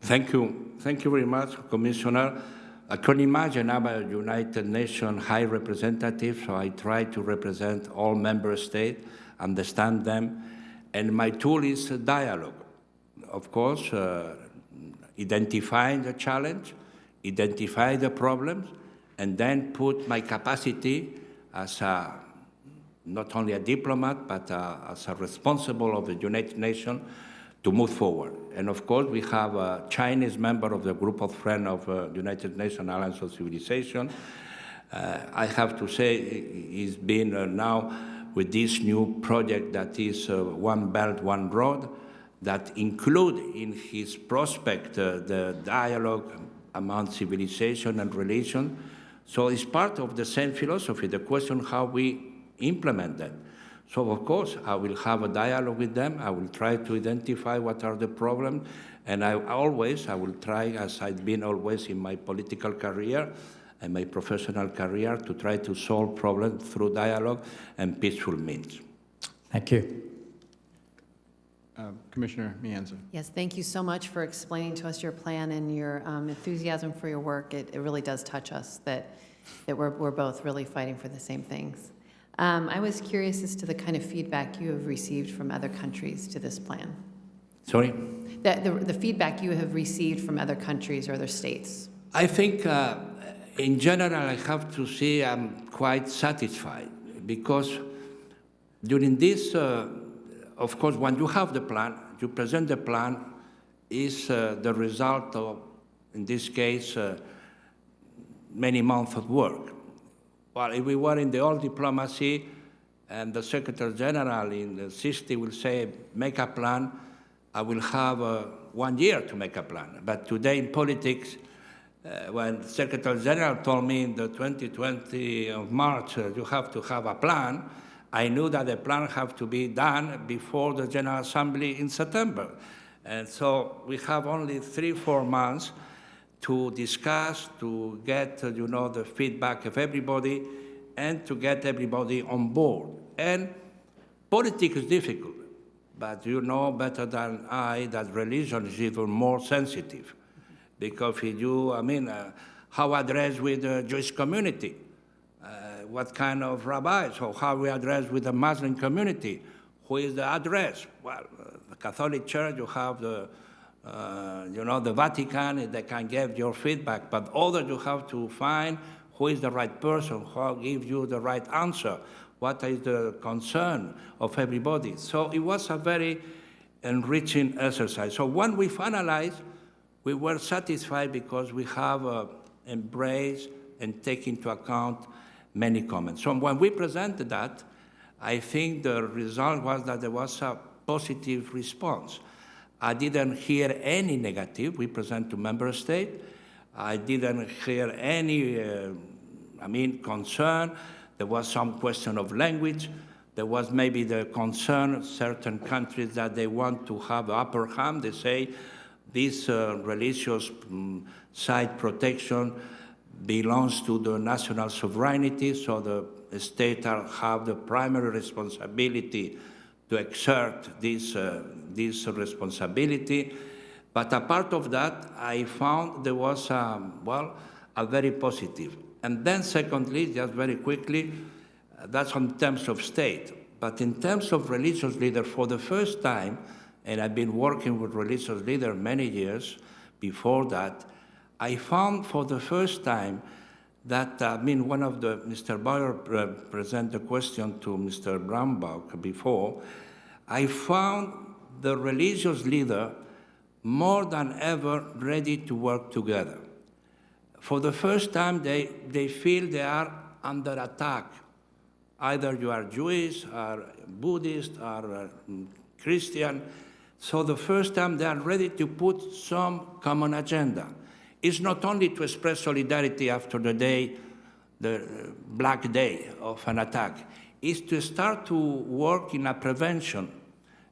Thank you. Thank you very much, Commissioner. I can imagine I'm a United Nations High Representative, so I try to represent all member states, understand them, and my tool is dialogue. Of course, identifying the challenge, identify the problems, and then put my capacity as not only a diplomat, but as a responsible of the United Nations to move forward. And of course, we have a Chinese member of the group of friends of the United Nations Alliance of Civilization. I have to say, he's been now with this new project that is One Belt, One Road, that include in his prospect the dialogue among civilization and religion. So it's part of the same philosophy, the question how we implement that. So of course, I will have a dialogue with them. I will try to identify what are the problems. And I will try, as I've been always in my political career and my professional career, to try to solve problems through dialogue and peaceful means. Thank you. Commissioner MAENZA. Yes, thank you so much for explaining to us your plan and your enthusiasm for your work. It really does touch us that we're both really fighting for the same things. I was curious as to the kind of feedback you have received from other countries to this plan. Sorry? The feedback you have received from other countries or other states. I think, in general, I have to say I'm quite satisfied because during this, of course, when you have the plan, you present the plan, is the result of, in this case, many months of work. Well, if we were in the old diplomacy and the Secretary General in the 60s will say, make a plan, I will have 1 year to make a plan. But today in politics, when the Secretary General told me in the 2020 of March, you have to have a plan, I knew that the plan had to be done before the General Assembly in September. And so we have only 3-4 months to discuss, to get, the feedback of everybody, and to get everybody on board. And politics is difficult, but you know better than I that religion is even more sensitive. Because if you, how address with the Jewish community? What kind of rabbis? Or how we address with the Muslim community? Who is the address? Well, the Catholic Church, you have the Vatican, they can give your feedback, but others you have to find who is the right person, who gives you the right answer, what is the concern of everybody. So it was a very enriching exercise. So when we finalized, we were satisfied because we have embraced and taken into account many comments. So when we presented that, I think the result was that there was a positive response. I didn't hear any negative. We present to member state. I didn't hear any, concern. There was some question of language. There was maybe the concern certain countries that they want to have upper hand. They say this religious site protection belongs to the national sovereignty, so the state have the primary responsibility to exert this responsibility. But apart of that, I found there was, a very positive. And then secondly, just very quickly, that's on terms of state. But in terms of religious leaders, for the first time, and I've been working with religious leaders many years before that, I found for the first time that, one of the, Mr. Bauer presented the question to Mr. BROWNBACK before, I found the religious leader more than ever ready to work together. For the first time, they feel they are under attack. Either you are Jewish, or Buddhist, or Christian. So the first time they are ready to put some common agenda. It's not only to express solidarity after the black day of an attack. It's to start to work in a prevention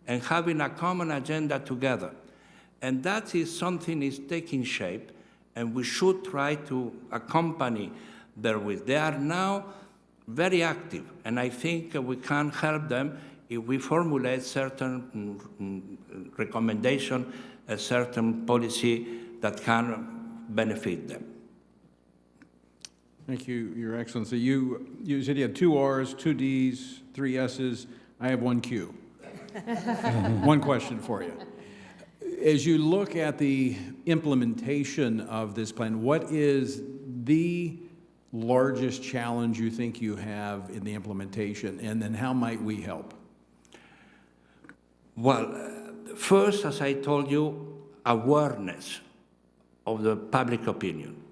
and having a common agenda together. And that is something is taking shape, and we should try to accompany therewith. They are now very active, and I think we can help them if we formulate certain recommendation, a certain policy that can benefit them. Thank you, Your Excellency. You said you had 2 R's, 2 D's, 3 S's. I have 1 Q. One question for you. As you look at the implementation of this plan, what is the largest challenge you think you have in the implementation, and then how might we help? Well, first, as I told you, awareness of the public opinion.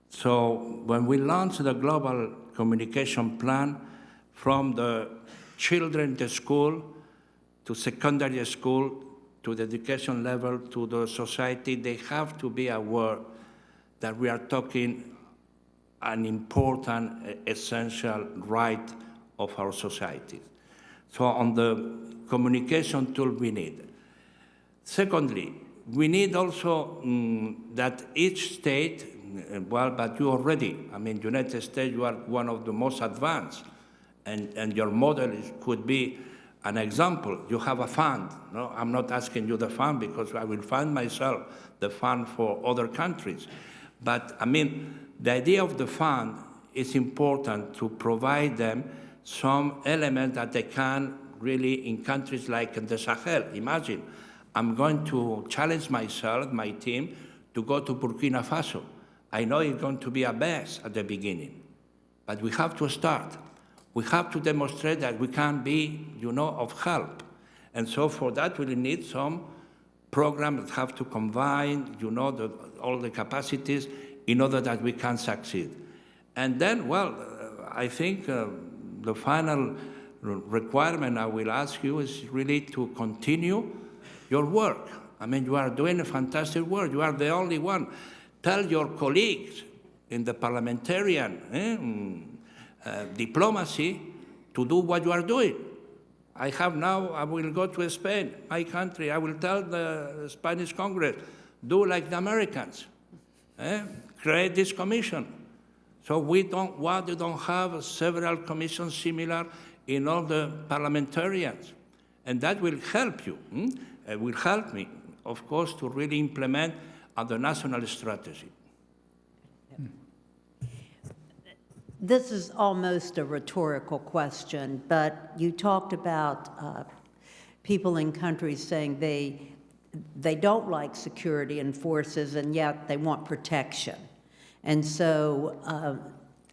So when we launched the global communication plan, from the children to school, to secondary school, to the education level, to the society, they have to be aware that we are talking an important, essential right of our society. So on the communication tool we need. Secondly, we need also that each state, but you already, United States, you are one of the most advanced, and your model could be an example. You have a fund. No, I'm not asking you the fund because I will fund myself the fund for other countries. But the idea of the fund is important to provide them some elements that they can really in countries like the Sahel. Imagine, I'm going to challenge myself, my team, to go to Burkina Faso. I know it's going to be a mess at the beginning, but we have to start. We have to demonstrate that we can be, of help. And so for that, we need some programs that have to combine, all the capacities in order that we can succeed. And then, I think the final requirement I will ask you is really to continue your work. I mean, you are doing a fantastic work. You are the only one. Tell your colleagues in the parliamentarian diplomacy to do what you are doing. I will go to Spain, my country. I will tell the Spanish Congress, do like the Americans. Create this commission. So we don't have several commissions similar in all the parliamentarians. And that will help you. It will help me, of course, to really implement the national strategy. This is almost a rhetorical question, but you talked about people in countries saying they don't like security and forces, and yet they want protection. And so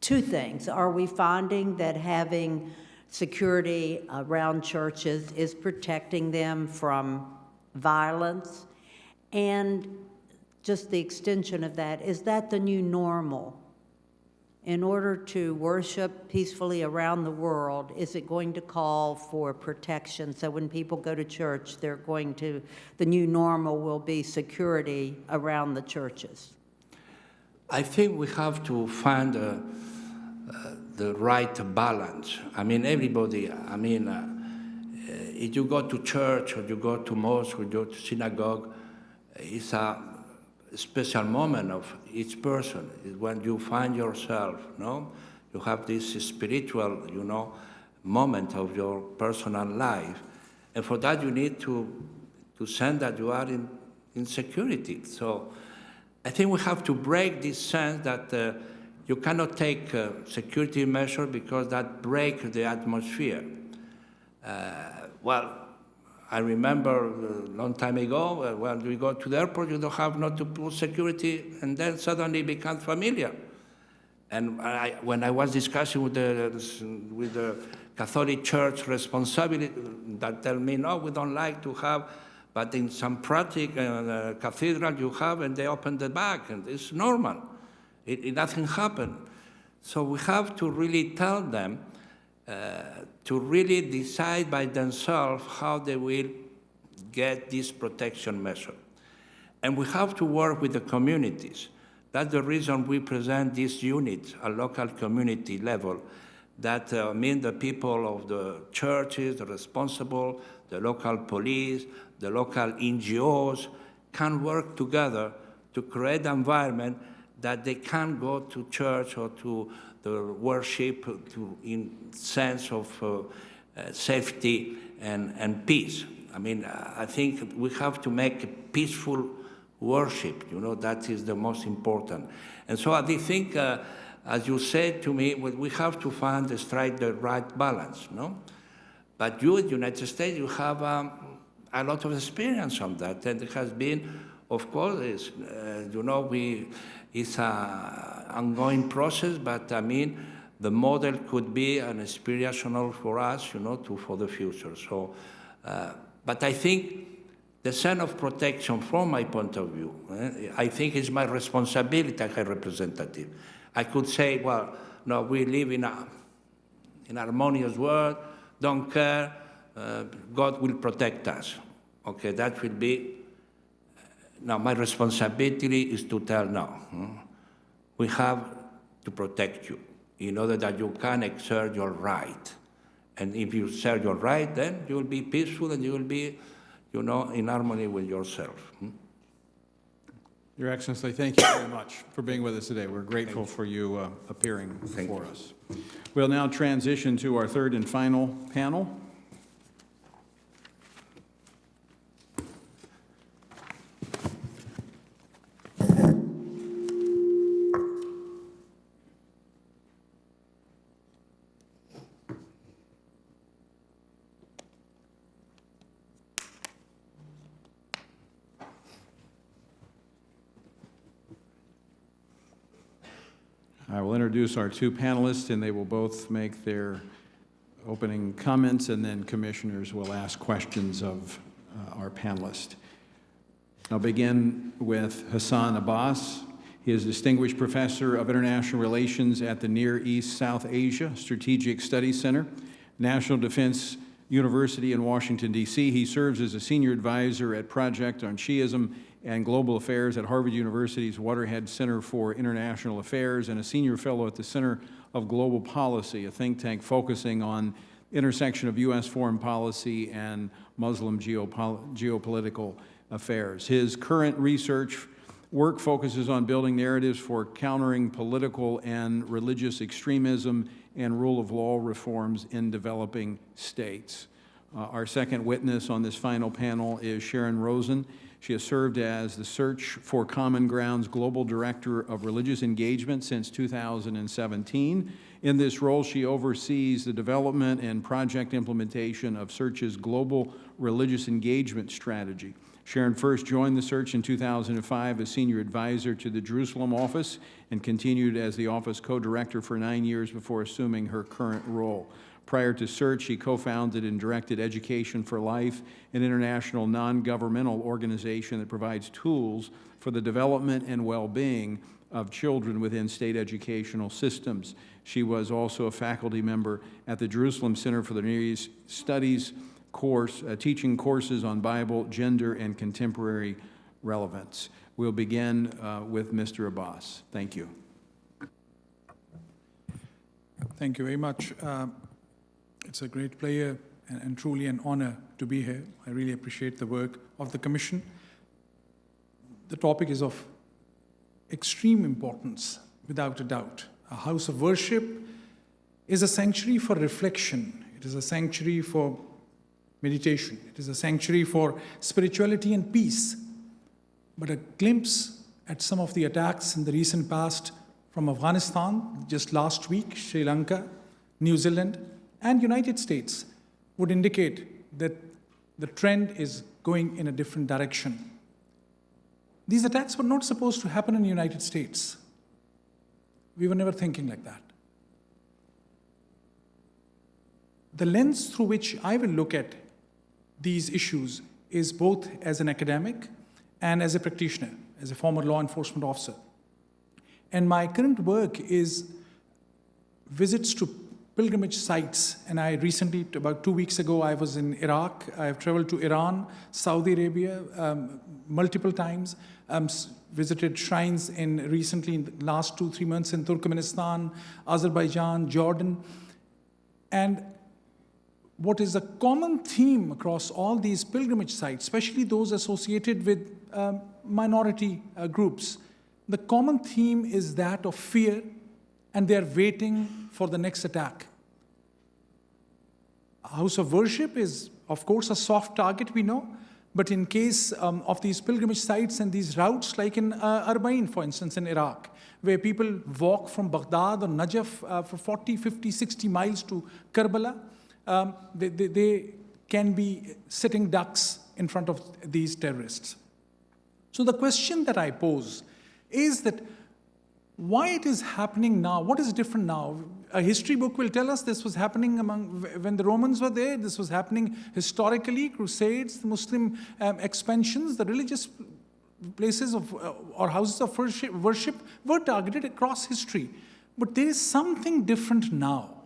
two things. Are we finding that having security around churches is protecting them from violence? And just the extension of that, is that the new normal? In order to worship peacefully around the world, is it going to call for protection? So when people go to church, the new normal will be security around the churches. I think we have to find the right balance. I mean, everybody, if you go to church or you go to mosque or you go to synagogue, it's a special moment of each person. It's when you find yourself, you have this spiritual, moment of your personal life. And for that, you need to sense that you are in security. So I think we have to break this sense that you cannot take security measures because that breaks the atmosphere. I remember a long time ago, when we go to the airport, you don't have not to put security, and then suddenly it becomes familiar. And when I was discussing with the Catholic Church responsibility, that tell me, no, we don't like to have, but in some practice, cathedral you have, and they open the bag, and it's normal. Nothing happened. So we have to really tell them to really decide by themselves how they will get this protection measure. And we have to work with the communities. That's the reason we present these units at local community level, that mean the people of the churches, the responsible, the local police, the local NGOs can work together to create an environment that they can go to church or to the worship in sense of safety and peace. I mean, I think we have to make a peaceful worship, that is the most important. And so I think, as you said to me, we have to strike the right balance, But you in the United States, you have a lot of experience on that, and it has been, of course, it's an ongoing process, but I mean, the model could be an inspirational for us, for the future. So, but I think the sense of protection, from my point of view, I think it's my responsibility as a representative. I could say, well, no, we live in an harmonious world, don't care, God will protect us. Okay, that will be. Now, my responsibility is to tell no. We have to protect you in order that you can exert your right. And if you exert your right, then you will be peaceful and you will be, in harmony with yourself. Your Excellency, thank you very much for being with us today. We're grateful for you appearing before us. We'll now transition to our third and final panel. I will introduce our two panelists, and they will both make their opening comments, and then commissioners will ask questions of our panelists. I'll begin with Hassan Abbas. He is Distinguished Professor of International Relations at the Near East South Asia Strategic Studies Center, National Defense University in Washington, D.C. He serves as a senior advisor at Project on Shiism and Global Affairs at Harvard University's Waterhead Center for International Affairs and a senior fellow at the Center of Global Policy, a think tank focusing on intersection of U.S. foreign policy and Muslim geopolitical affairs. His current research work focuses on building narratives for countering political and religious extremism and rule of law reforms in developing states. Our second witness on this final panel is Sharon Rosen. She has served as the Search for Common Ground's Global Director of Religious Engagement since 2017. In this role, she oversees the development and project implementation of Search's Global Religious Engagement Strategy. Sharon first joined the Search in 2005 as Senior Advisor to the Jerusalem office and continued as the office co-director for 9 years before assuming her current role. Prior to Search, she co-founded and directed Education for Life, an international non-governmental organization that provides tools for the development and well-being of children within state educational systems. She was also a faculty member at the Jerusalem Center for the Near East Studies course, teaching courses on Bible, gender, and contemporary relevance. We'll begin with Mr. Abbas. Thank you. Thank you very much. It's a great pleasure and truly an honor to be here. I really appreciate the work of the Commission. The topic is of extreme importance, without a doubt. A house of worship is a sanctuary for reflection. It is a sanctuary for meditation. It is a sanctuary for spirituality and peace. But a glimpse at some of the attacks in the recent past from Afghanistan, just last week, Sri Lanka, New Zealand, and United States would indicate that the trend is going in a different direction. These attacks were not supposed to happen in the United States. We were never thinking like that. The lens through which I will look at these issues is both as an academic and as a practitioner, as a former law enforcement officer. And my current work is visits to pilgrimage sites. And I recently, about 2 weeks ago, I was in Iraq. I have traveled to Iran, Saudi Arabia multiple times, visited shrines recently in the last 2-3 months in Turkmenistan, Azerbaijan, Jordan. And what is a common theme across all these pilgrimage sites, especially those associated with minority groups, the common theme is that of fear, and they're waiting for the next attack. A house of worship is, of course, a soft target, we know, but in case of these pilgrimage sites and these routes, like in Arbaeen, for instance, in Iraq, where people walk from Baghdad or Najaf for 40, 50, 60 miles to Karbala, they can be sitting ducks in front of these terrorists. So the question that I pose is that why it is happening now? What is different now? A history book will tell us this was happening when the Romans were there. This was happening historically, crusades, the Muslim expansions, the religious places or houses of worship were targeted across history. But there is something different now.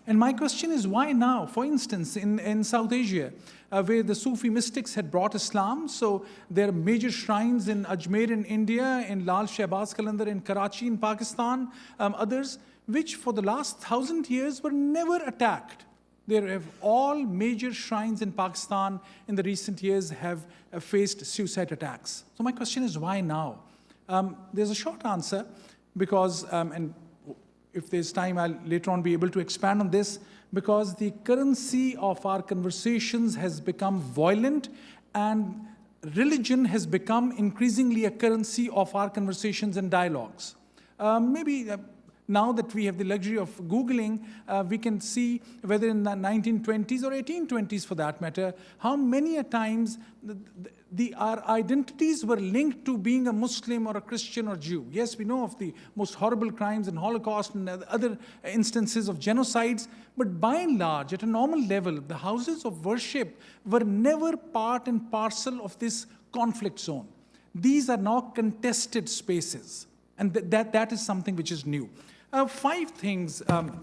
And my question is, why now? For instance, in South Asia, where the Sufi mystics had brought Islam, so there are major shrines in Ajmer in India, in Lal Shahbaz Qalandar in Karachi in Pakistan, others, which for the last 1,000 years were never attacked. There have all major shrines in Pakistan in the recent years have faced suicide attacks. So my question is, why now? There's a short answer, because, and if there's time, I'll later on be able to expand on this, because the currency of our conversations has become violent, and religion has become increasingly a currency of our conversations and dialogues. Maybe Now that we have the luxury of Googling, we can see whether in the 1920s or 1820s for that matter, how many a times our identities were linked to being a Muslim or a Christian or Jew. Yes, we know of the most horrible crimes and Holocaust and other instances of genocides, but by and large, at a normal level, the houses of worship were never part and parcel of this conflict zone. These are now contested spaces, and that is something which is new. 5 things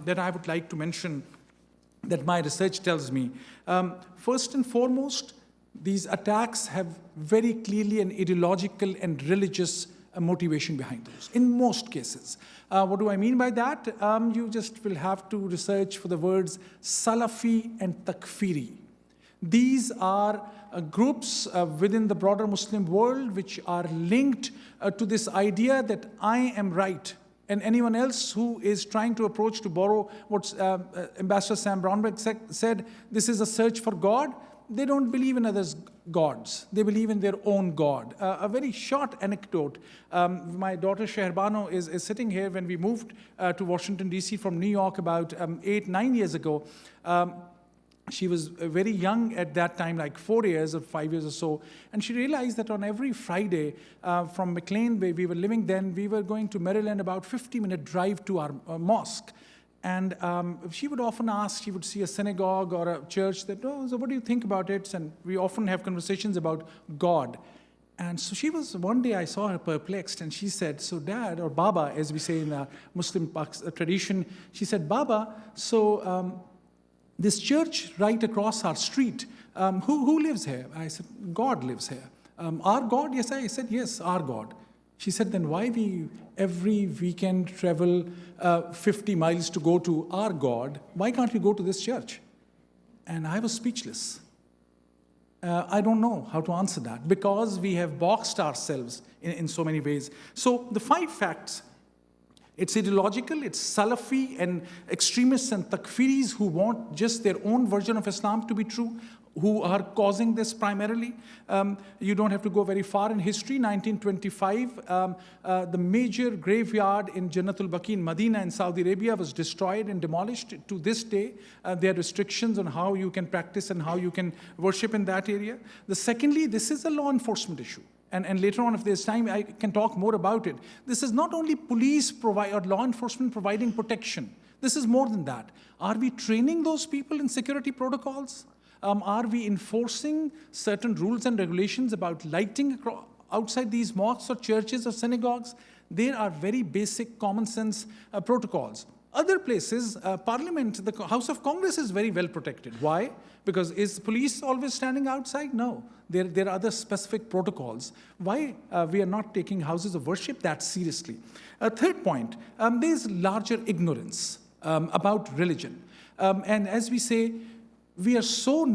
that I would like to mention that my research tells me. First and foremost, these attacks have very clearly an ideological and religious motivation behind those, in most cases. What do I mean by that? You just will have to research for the words Salafi and Takfiri. These are groups within the broader Muslim world which are linked to this idea that I am right. And anyone else who is trying to approach, to borrow what Ambassador Sam Brownback said, this is a search for God. They don't believe in others' gods. They believe in their own God. A very short anecdote. My daughter Shehrbano is sitting here. When we moved to Washington, D.C. from New York about 8-9 years ago, she was very young at that time, like 4 years or 5 years or so. And she realized that on every Friday from McLean, where we were living then, we were going to Maryland, about 50-minute drive to our mosque. And she would often ask, she would see a synagogue or a church that, oh, so what do you think about it? And we often have conversations about God. And so she was, one day I saw her perplexed, and she said, so Dad, or Baba, as we say in the Muslim tradition, she said, Baba, so this church right across our street, who lives here? I said, God lives here. Our God? Yes, I said, yes, our God. She said, then why we every weekend travel 50 miles to go to our God? Why can't we go to this church? And I was speechless. I don't know how to answer that, because we have boxed ourselves in so many ways. So the 5 facts: it's ideological, it's Salafi and extremists and Takfiris who want just their own version of Islam to be true, who are causing this primarily. You don't have to go very far in history. 1925, the major graveyard in Jannatul Baqi in Medina in Saudi Arabia was destroyed and demolished. To this day, there are restrictions on how you can practice and how you can worship in that area. Secondly, this is a law enforcement issue. And later on, if there's time, I can talk more about it. This is not only police or law enforcement providing protection. This is more than that. Are we training those people in security protocols? Are we enforcing certain rules and regulations about lighting outside these mosques or churches or synagogues? There are very basic common sense protocols. Other places, Parliament, the House of Congress is very well protected. Why? Because is police always standing outside? No. There are other specific protocols. Why we are not taking houses of worship that seriously? Third point, there is larger ignorance about religion. And as we say, we are so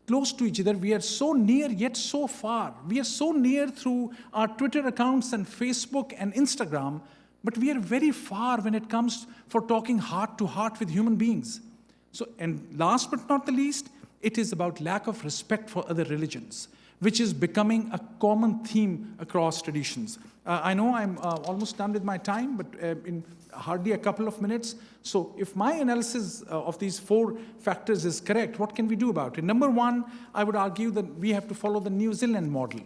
close to each other. We are so near yet so far. We are so near through our Twitter accounts and Facebook and Instagram, but we are very far when it comes for talking heart to heart with human beings. So, and last but not the least, it is about lack of respect for other religions, which is becoming a common theme across traditions. I know I'm almost done with my time, but in hardly a couple of minutes. So if my analysis of these 4 factors is correct, what can we do about it? Number 1, I would argue that we have to follow the New Zealand model.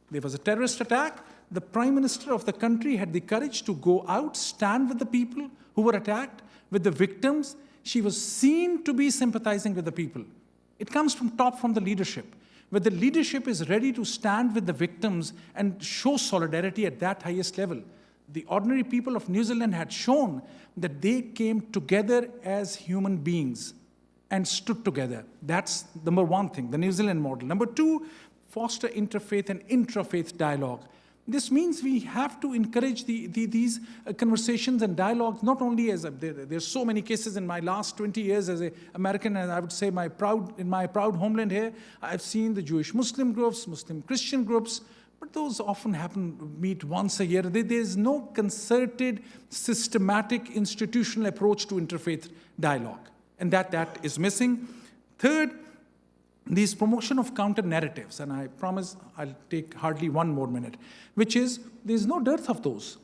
There was a terrorist attack. The Prime Minister of the country had the courage to go out, stand with the people who were attacked, with the victims. She was seen to be sympathizing with the people. It comes from top, from the leadership. Where the leadership is ready to stand with the victims and show solidarity at that highest level. The ordinary people of New Zealand had shown that they came together as human beings and stood together. That's number 1 thing, the New Zealand model. Number 2, foster interfaith and intrafaith dialogue. This means we have to encourage these conversations and dialogues, not only as there's so many cases in my last 20 years as an American, and I would say in my proud homeland here, I've seen the Jewish Muslim groups, Muslim Christian groups, but those often meet once a year. There's no concerted, systematic, institutional approach to interfaith dialogue, and that is missing. Third, this promotion of counter-narratives, and I promise I'll take hardly 1 more minute, which is there's no dearth of those.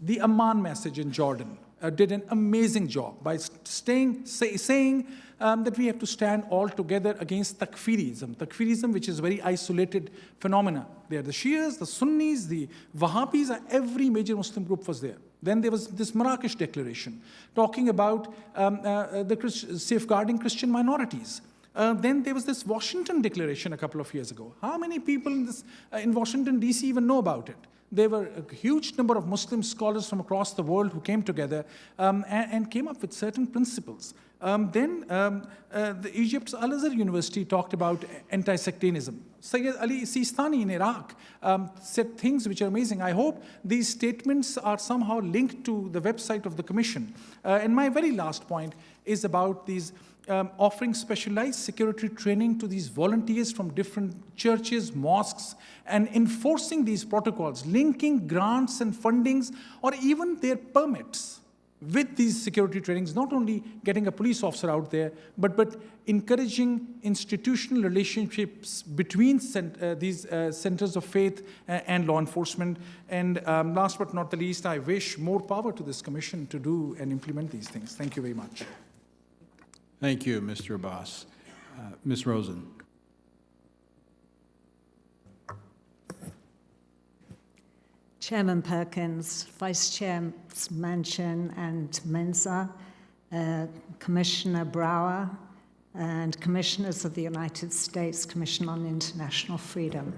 The Amman message in Jordan, did an amazing job by saying that we have to stand all together against takfirism, which is a very isolated phenomena. They are the Shias, the Sunnis, the Wahhabis, every major Muslim group was there. Then there was this Marrakesh Declaration talking about safeguarding Christian minorities. Then there was this Washington Declaration a couple of years ago. How many people in Washington, D.C. even know about it? There were a huge number of Muslim scholars from across the world who came together and came up with certain principles. Then Egypt's Al-Azhar University talked about anti-sectarianism. Sayyid Ali Sistani in Iraq said things which are amazing. I hope these statements are somehow linked to the website of the Commission. And my very last point is about these offering specialized security training to these volunteers from different churches, mosques, and enforcing these protocols, linking grants and fundings, or even their permits with these security trainings, not only getting a police officer out there, but encouraging institutional relationships between these centers of faith and law enforcement. And last but not the least, I wish more power to this commission to do and implement these things. Thank you very much. Thank you, Mr. Abbas. Ms. Rosen. Chairman Perkins, Vice Chairs MANCHIN and MAENZA, Commissioner BROWER, and Commissioners of the United States Commission on International Freedom.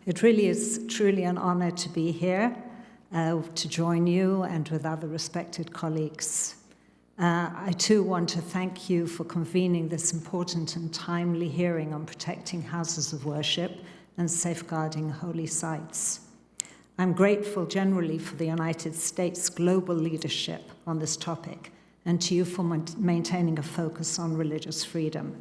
It really is truly an honor to be here to join you and with other respected colleagues. I too want to thank you for convening this important and timely hearing on protecting houses of worship and safeguarding holy sites. I'm grateful generally for the United States' global leadership on this topic and to you for maintaining a focus on religious freedom.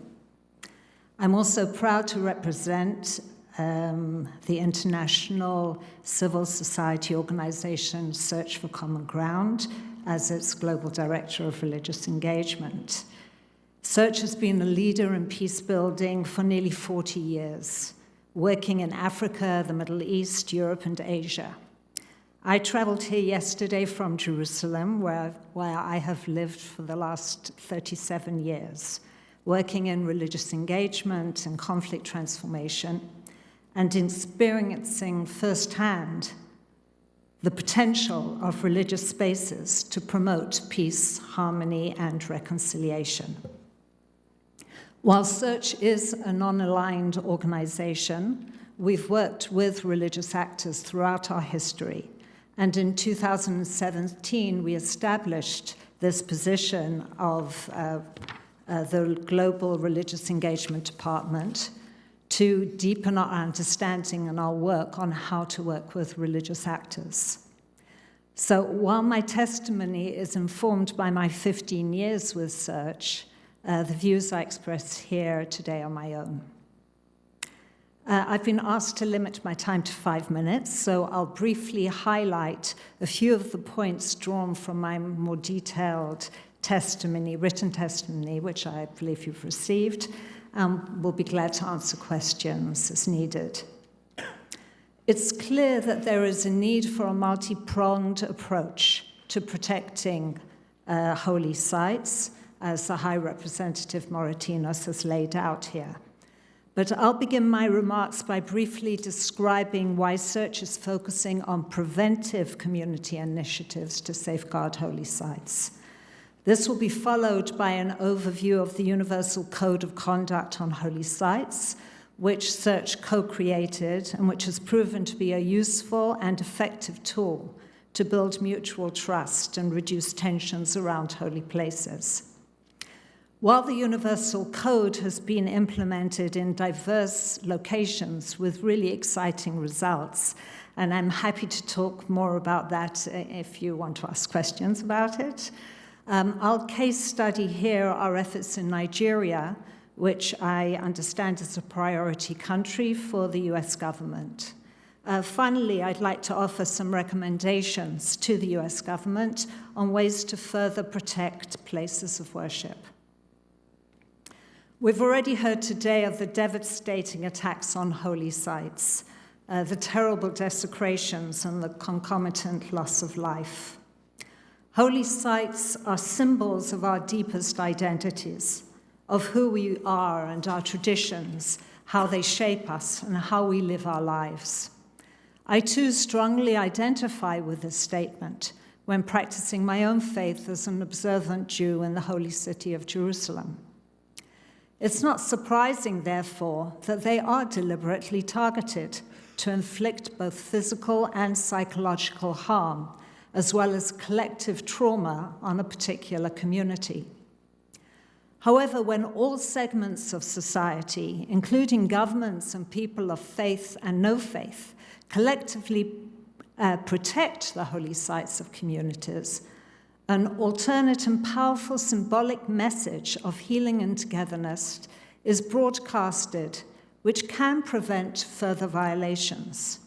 I'm also proud to represent the international civil society organization Search for Common Ground as its Global Director of Religious Engagement. Search has been a leader in peace building for nearly 40 years, working in Africa, the Middle East, Europe, and Asia. I traveled here yesterday from Jerusalem, where I have lived for the last 37 years, working in religious engagement and conflict transformation, and experiencing firsthand the potential of religious spaces to promote peace, harmony, and reconciliation. While Search is a non-aligned organization, we've worked with religious actors throughout our history, and in 2017, we established this position of the Global Religious Engagement Department to deepen our understanding and our work on how to work with religious actors. So while my testimony is informed by my 15 years with Search, the views I express here today are my own. I've been asked to limit my time to 5 minutes, so I'll briefly highlight a few of the points drawn from my more detailed testimony, written testimony, which I believe you've received. We'll be glad to answer questions as needed. It's clear that there is a need for a multi-pronged approach to protecting holy sites, as the High Representative Moratinos has laid out here. But I'll begin my remarks by briefly describing why Search is focusing on preventive community initiatives to safeguard holy sites. This will be followed by an overview of the Universal Code of Conduct on Holy Sites, which Search co-created and which has proven to be a useful and effective tool to build mutual trust and reduce tensions around holy places. While the Universal Code has been implemented in diverse locations with really exciting results, and I'm happy to talk more about that if you want to ask questions about it, I'll case study here our efforts in Nigeria, which I understand is a priority country for the US government. Finally, I'd like to offer some recommendations to the US government on ways to further protect places of worship. We've already heard today of the devastating attacks on holy sites, the terrible desecrations and the concomitant loss of life. Holy sites are symbols of our deepest identities, of who we are and our traditions, how they shape us, and how we live our lives. I too strongly identify with this statement when practicing my own faith as an observant Jew in the holy city of Jerusalem. It's not surprising, therefore, that they are deliberately targeted to inflict both physical and psychological harm, as well as collective trauma on a particular community. However, when all segments of society, including governments and people of faith and no faith, collectively protect the holy sites of communities, an alternate and powerful symbolic message of healing and togetherness is broadcasted, which can prevent further violations.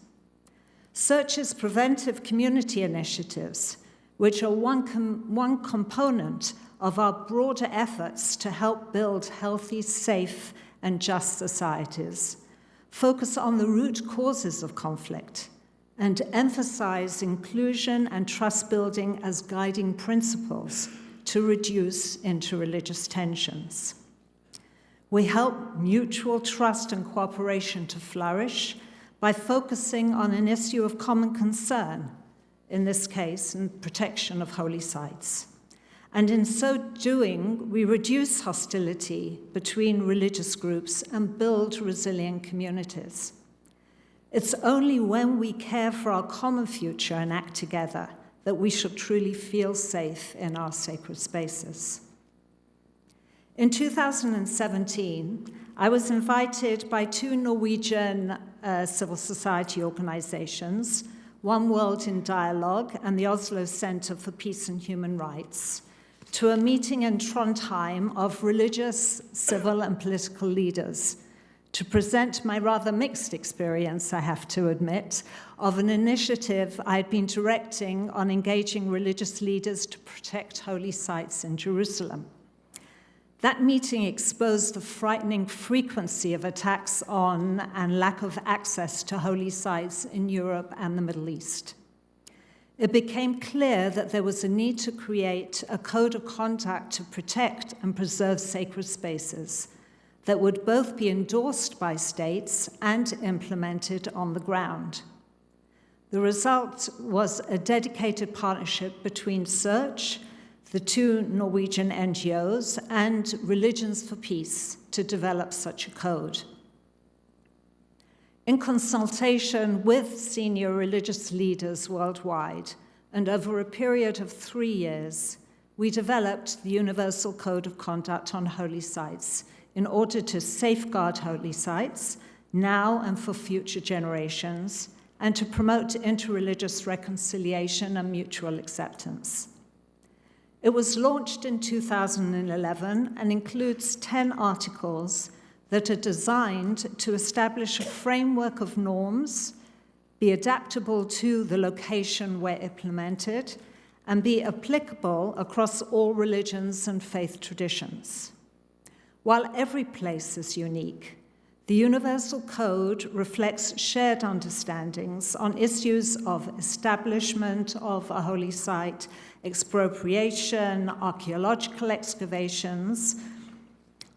SEARCH's preventive community initiatives, which are one component of our broader efforts to help build healthy, safe, and just societies, focus on the root causes of conflict and emphasize inclusion and trust building as guiding principles to reduce interreligious tensions. We help mutual trust and cooperation to flourish by focusing on an issue of common concern, in this case, in protection of holy sites. And in so doing, we reduce hostility between religious groups and build resilient communities. It's only when we care for our common future and act together that we shall truly feel safe in our sacred spaces. In 2017, I was invited by two Norwegian civil society organizations, One World in Dialogue and the Oslo Center for Peace and Human Rights, to a meeting in Trondheim of religious, civil, and political leaders to present my rather mixed experience, I have to admit, of an initiative I'd been directing on engaging religious leaders to protect holy sites in Jerusalem. That meeting exposed the frightening frequency of attacks on and lack of access to holy sites in Europe and the Middle East. It became clear that there was a need to create a code of conduct to protect and preserve sacred spaces that would both be endorsed by states and implemented on the ground. The result was a dedicated partnership between SEARCH, the two Norwegian NGOs, and Religions for Peace to develop such a code. In consultation with senior religious leaders worldwide, and over a period of 3 years, we developed the Universal Code of Conduct on Holy Sites in order to safeguard holy sites now and for future generations, and to promote interreligious reconciliation and mutual acceptance. It was launched in 2011 and includes 10 articles that are designed to establish a framework of norms, be adaptable to the location where implemented, and be applicable across all religions and faith traditions. While every place is unique, the Universal Code reflects shared understandings on issues of establishment of a holy site, expropriation, archaeological excavations,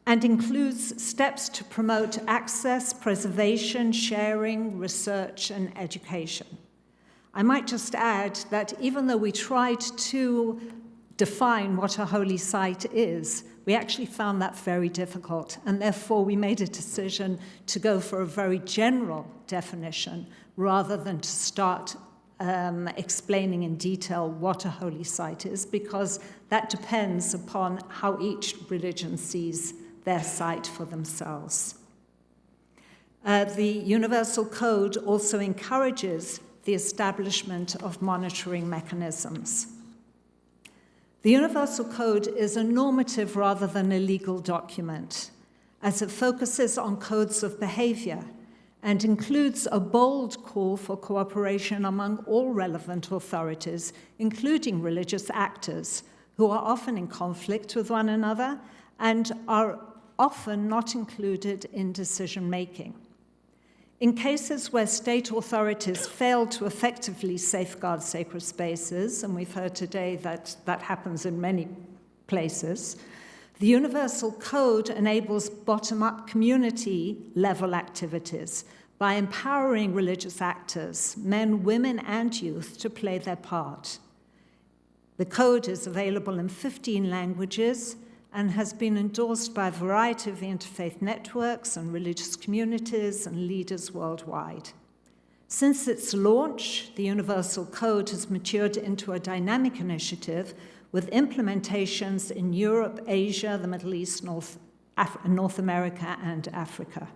and includes steps to promote access, preservation, sharing, research, and education. I might just add that even though we tried to define what a holy site is, we actually found that very difficult, and therefore we made a decision to go for a very general definition rather than to start explaining in detail what a holy site is, because that depends upon how each religion sees their site for themselves. The Universal Code also encourages the establishment of monitoring mechanisms. The Universal Code is a normative rather than a legal document, as it focuses on codes of behavior and includes a bold call for cooperation among all relevant authorities, including religious actors, who are often in conflict with one another and are often not included in decision-making. In cases where state authorities fail to effectively safeguard sacred spaces, and we've heard today that that happens in many places, the Universal Code enables bottom-up community-level activities by empowering religious actors, men, women, and youth, to play their part. The code is available in 15 languages and has been endorsed by a variety of interfaith networks and religious communities and leaders worldwide. Since its launch, the Universal Code has matured into a dynamic initiative with implementations in Europe, Asia, the Middle East, North America, and Africa.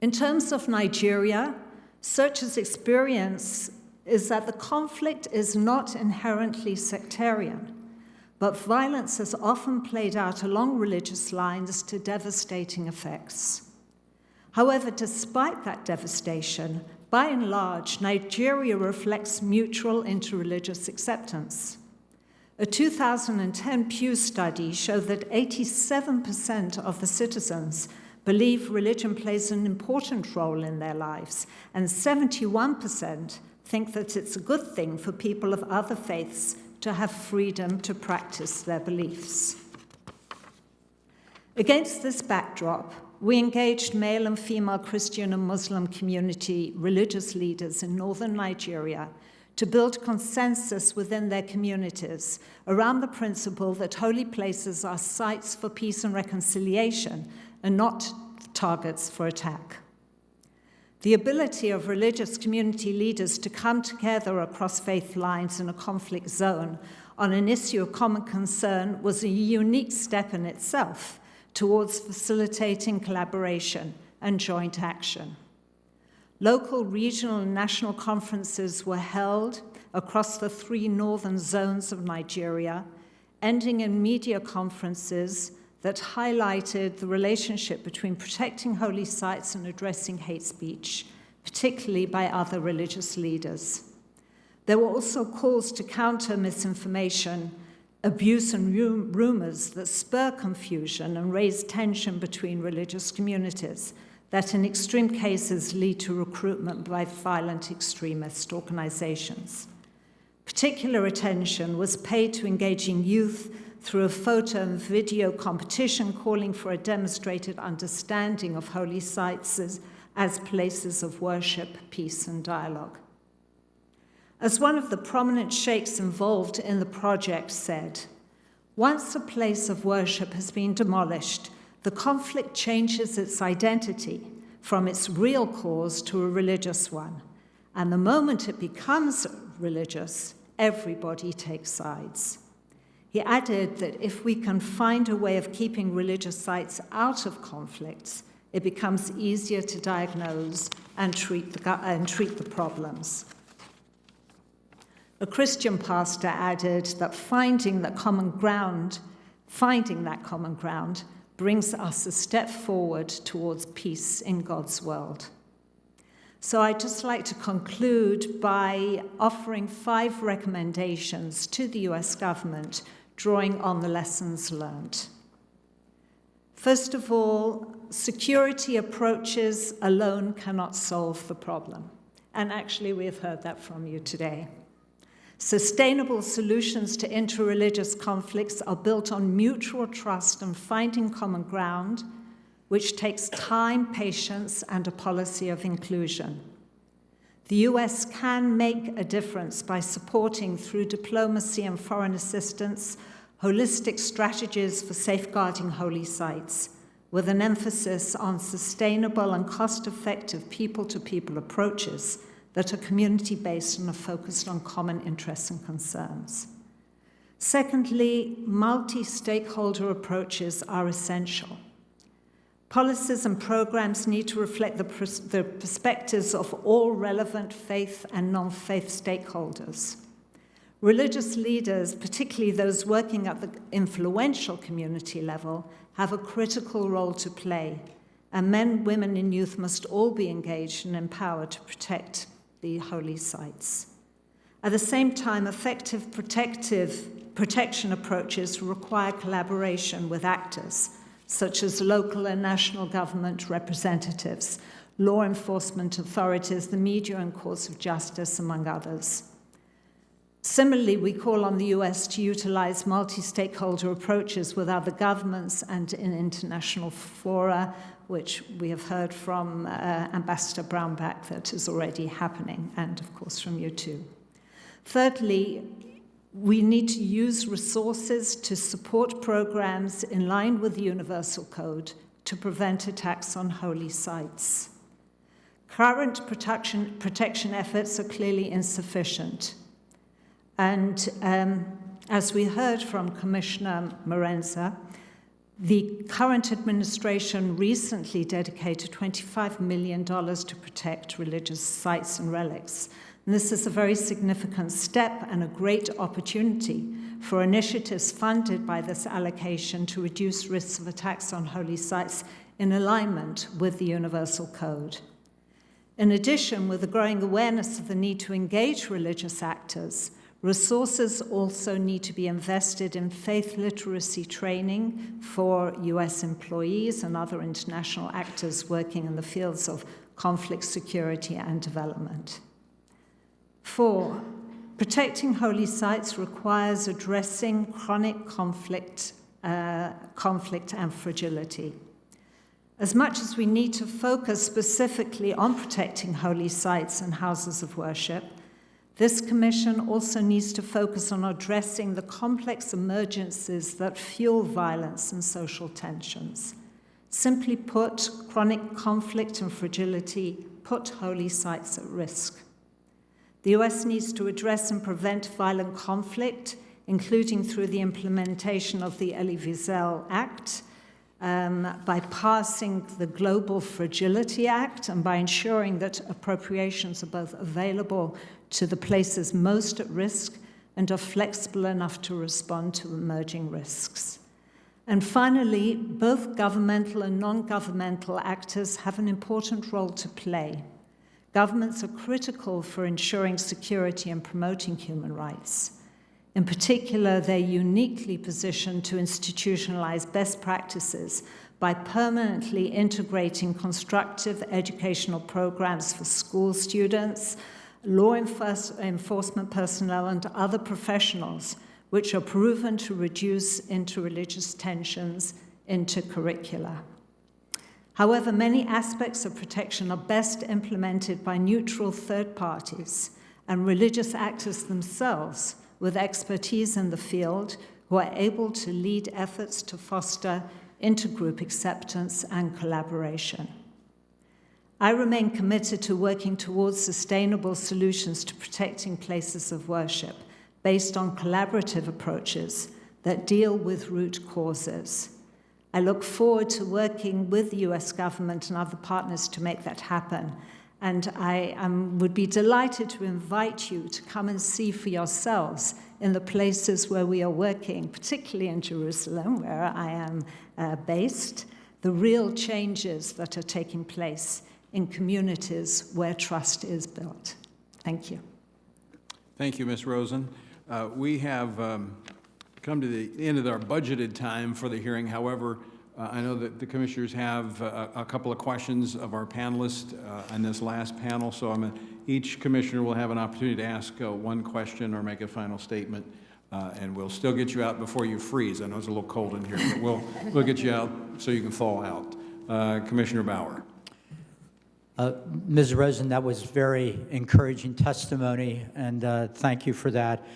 In terms of Nigeria, Search's experience is that the conflict is not inherently sectarian, but violence has often played out along religious lines to devastating effects. However, despite that devastation, by and large, Nigeria reflects mutual interreligious acceptance. A 2010 Pew study showed that 87% of the citizens believe religion plays an important role in their lives, and 71% think that it's a good thing for people of other faiths to have freedom to practice their beliefs. Against this backdrop, we engaged male and female Christian and Muslim community religious leaders in northern Nigeria to build consensus within their communities around the principle that holy places are sites for peace and reconciliation and not targets for attack. The ability of religious community leaders to come together across faith lines in a conflict zone on an issue of common concern was a unique step in itself towards facilitating collaboration and joint action. Local, regional, and national conferences were held across the 3 northern zones of Nigeria, ending in media conferences that highlighted the relationship between protecting holy sites and addressing hate speech, particularly by other religious leaders. There were also calls to counter misinformation, abuse, and rumors that spur confusion and raise tension between religious communities that in extreme cases lead to recruitment by violent extremist organizations. Particular attention was paid to engaging youth through a photo and video competition calling for a demonstrated understanding of holy sites as places of worship, peace, and dialogue. As one of the prominent sheikhs involved in the project said, "Once a place of worship has been demolished, the conflict changes its identity from its real cause to a religious one. And the moment it becomes religious, everybody takes sides." He added that if we can find a way of keeping religious sites out of conflicts, it becomes easier to diagnose and treat the problems. A Christian pastor added that finding that common ground brings us a step forward towards peace in God's world. So I'd just like to conclude by offering 5 recommendations to the US government, drawing on the lessons learned. First of all, security approaches alone cannot solve the problem. And actually, we have heard that from you today. Sustainable solutions to interreligious conflicts are built on mutual trust and finding common ground, which takes time, patience, and a policy of inclusion. The US can make a difference by supporting, through diplomacy and foreign assistance, holistic strategies for safeguarding holy sites, with an emphasis on sustainable and cost-effective people-to-people approaches that are community-based and are focused on common interests and concerns. Secondly, multi-stakeholder approaches are essential. Policies and programs need to reflect the perspectives of all relevant faith and non-faith stakeholders. Religious leaders, particularly those working at the influential community level, have a critical role to play, and men, women, and youth must all be engaged and empowered to protect the holy sites. At the same time, effective protection approaches require collaboration with actors, such as local and national government representatives, law enforcement authorities, the media, and courts of justice, among others. Similarly, we call on the US to utilize multi-stakeholder approaches with other governments and in international fora, which we have heard from Ambassador Brownback that is already happening, and of course from you too. Thirdly, we need to use resources to support programs in line with the Universal Code to prevent attacks on holy sites. Current protection efforts are clearly insufficient. And as we heard from Commissioner MAENZA, the current administration recently dedicated $25 million to protect religious sites and relics. And this is a very significant step and a great opportunity for initiatives funded by this allocation to reduce risks of attacks on holy sites in alignment with the Universal Code. In addition, with the growing awareness of the need to engage religious actors, resources also need to be invested in faith literacy training for US employees and other international actors working in the fields of conflict, security, and development. 4, protecting holy sites requires addressing chronic conflict and fragility. As much as we need to focus specifically on protecting holy sites and houses of worship, this commission also needs to focus on addressing the complex emergencies that fuel violence and social tensions. Simply put, chronic conflict and fragility put holy sites at risk. The US needs to address and prevent violent conflict, including through the implementation of the Elie Wiesel Act, by passing the Global Fragility Act, and by ensuring that appropriations are both available to the places most at risk and are flexible enough to respond to emerging risks. And finally, both governmental and non-governmental actors have an important role to play. Governments are critical for ensuring security and promoting human rights. In particular, they're uniquely positioned to institutionalize best practices by permanently integrating constructive educational programs for school students, law enforcement personnel, and other professionals, which are proven to reduce interreligious tensions into curricula. However, many aspects of protection are best implemented by neutral third parties and religious actors themselves with expertise in the field who are able to lead efforts to foster intergroup acceptance and collaboration. I remain committed to working towards sustainable solutions to protecting places of worship based on collaborative approaches that deal with root causes. I look forward to working with the US government and other partners to make that happen. And I would be delighted to invite you to come and see for yourselves in the places where we are working, particularly in Jerusalem, where I am based, the real changes that are taking place in communities where trust is built. Thank you. Thank you, Ms. Rosen. We have come to the end of our budgeted time for the hearing. However, I know that the commissioners have a couple of questions of our panelists on this last panel, so each commissioner will have an opportunity to ask one question or make a final statement, and we'll still get you out before you freeze. I know it's a little cold in here, but we'll get you out so you can thaw out. Commissioner Bauer. Ms. Rosen, that was very encouraging testimony, and thank you for that.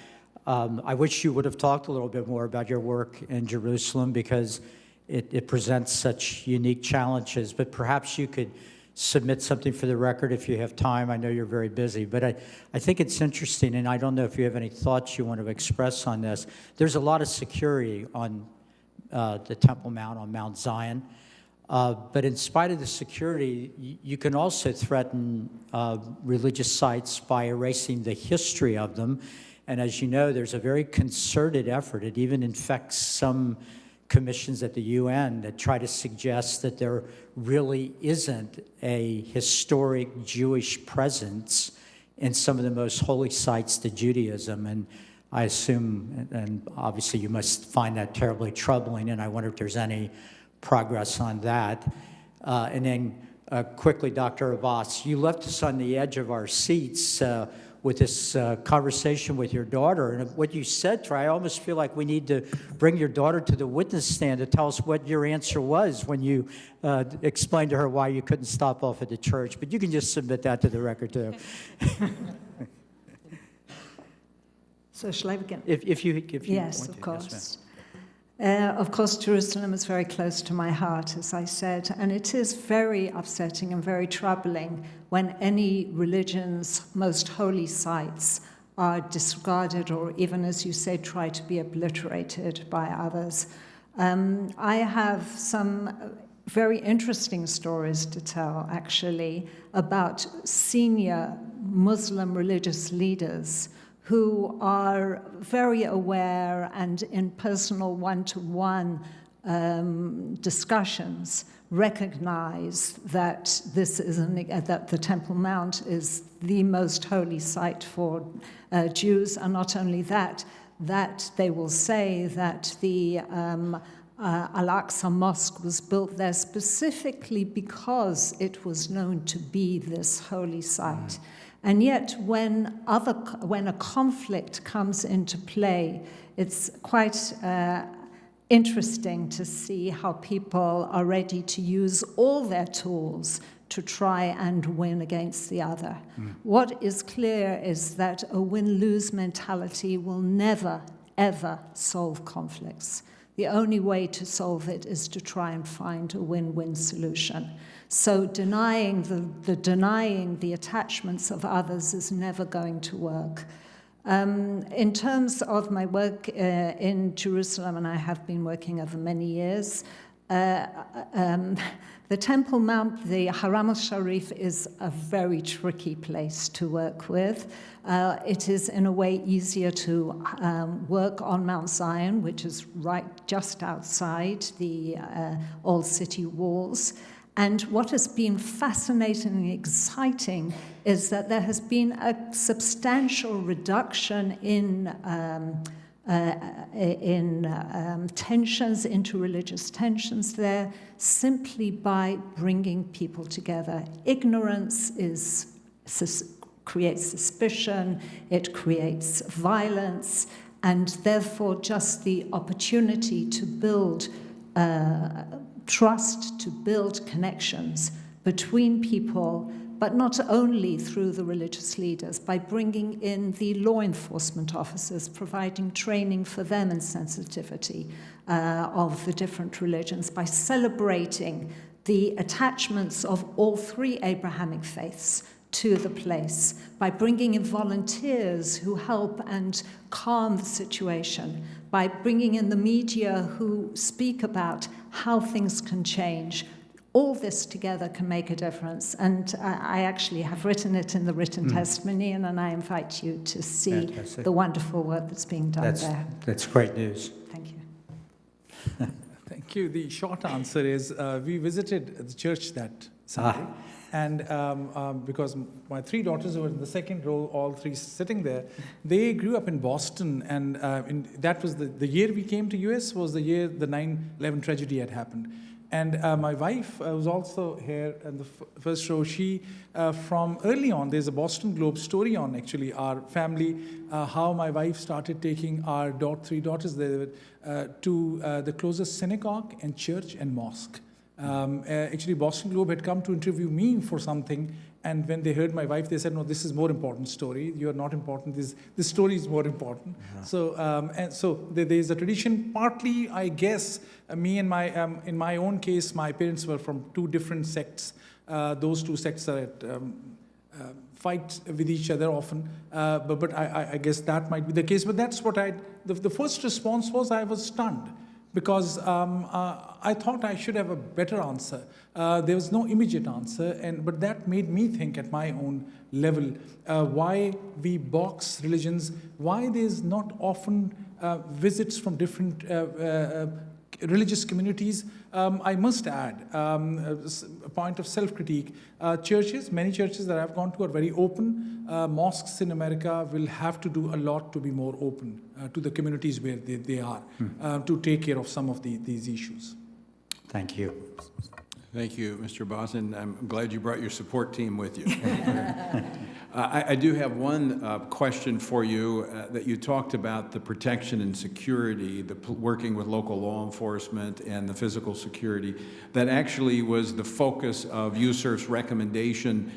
I wish you would have talked a little bit more about your work in Jerusalem, because it presents such unique challenges, but perhaps you could submit something for the record if you have time. I know you're very busy, but I think it's interesting, and I don't know if you have any thoughts you want to express on this. There's a lot of security on the Temple Mount, on Mount Zion, but in spite of the security, you can also threaten religious sites by erasing the history of them. And as you know, there's a very concerted effort. It even infects some commissions at the UN that try to suggest that there really isn't a historic Jewish presence in some of the most holy sites to Judaism. And I assume, and obviously you must find that terribly troubling, and I wonder if there's any progress on that. And then Quickly, Dr. Abbas, you left us on the edge of our seats with this conversation with your daughter. And what you said, Troy, I almost feel like we need to bring your daughter to the witness stand to tell us what your answer was when you explained to her why you couldn't stop off at the church. But you can just submit that to the record, too. So shall I begin? If you Yes, want of to. course. Of course, Jerusalem is very close to my heart, as I said, and it is very upsetting and very troubling when any religion's most holy sites are disregarded or even, as you say, try to be obliterated by others. I have some very interesting stories to tell, actually, about senior Muslim religious leaders who are very aware and in personal one-to-one discussions recognize that that the Temple Mount is the most holy site for Jews, and not only that they will say that the Al-Aqsa Mosque was built there specifically because it was known to be this holy site. And yet, when a conflict comes into play, it's quite interesting to see how people are ready to use all their tools to try and win against the other. What is clear is that a win-lose mentality will never, ever solve conflicts. The only way to solve it is to try and find a win-win solution. So denying the attachments of others is never going to work. In terms of my work in Jerusalem, and I have been working over many years, the Temple Mount, the Haram al-Sharif, is a very tricky place to work with. It is, in a way, easier to work on Mount Zion, which is right just outside the old city walls. And what has been fascinating and exciting is that there has been a substantial reduction in tensions, interreligious tensions there, simply by bringing people together. Ignorance creates suspicion, it creates violence, and therefore just the opportunity to build trust, to build connections between people, but not only through the religious leaders, by bringing in the law enforcement officers, providing training for them and sensitivity of the different religions, by celebrating the attachments of all three Abrahamic faiths to the place, by bringing in volunteers who help and calm the situation, by bringing in the media who speak about how things can change. All this together can make a difference. And I actually have written it in the written testimony, and I invite you to see Fantastic. the wonderful work that's being done there. That's great news. Thank you. Thank you. The short answer is we visited the church that Sunday. And because my three daughters who were in the second row, all three sitting there, they grew up in Boston. And that was the year we came to US was the year the 9/11 tragedy had happened. And my wife was also here in the first row. She, from early on, there's a Boston Globe story on actually our family, how my wife started taking our three daughters there to the closest synagogue and church and mosque. Actually, Boston Globe had come to interview me for something, and when they heard my wife, they said, "No, this is more important story. You are not important. This story is more important." So there's a tradition. Partly, I guess, me and my in my own case, my parents were from two different sects. Those two sects are at fight with each other often. But I guess that might be the case. But that's what the first response was. I was stunned. Because I thought I should have a better answer. There was no immediate answer, but that made me think at my own level why we box religions, why there's not often visits from different religious communities. I must add, a point of self-critique, many churches that I've gone to are very open. Mosques in America will have to do a lot to be more open to the communities where they are, to take care of some of these issues. Thank you. Thank you, Mr. Boss, and I'm glad you brought your support team with you. I do have one question for you that you talked about the protection and security, working with local law enforcement and the physical security. That actually was the focus of USCIRF's recommendation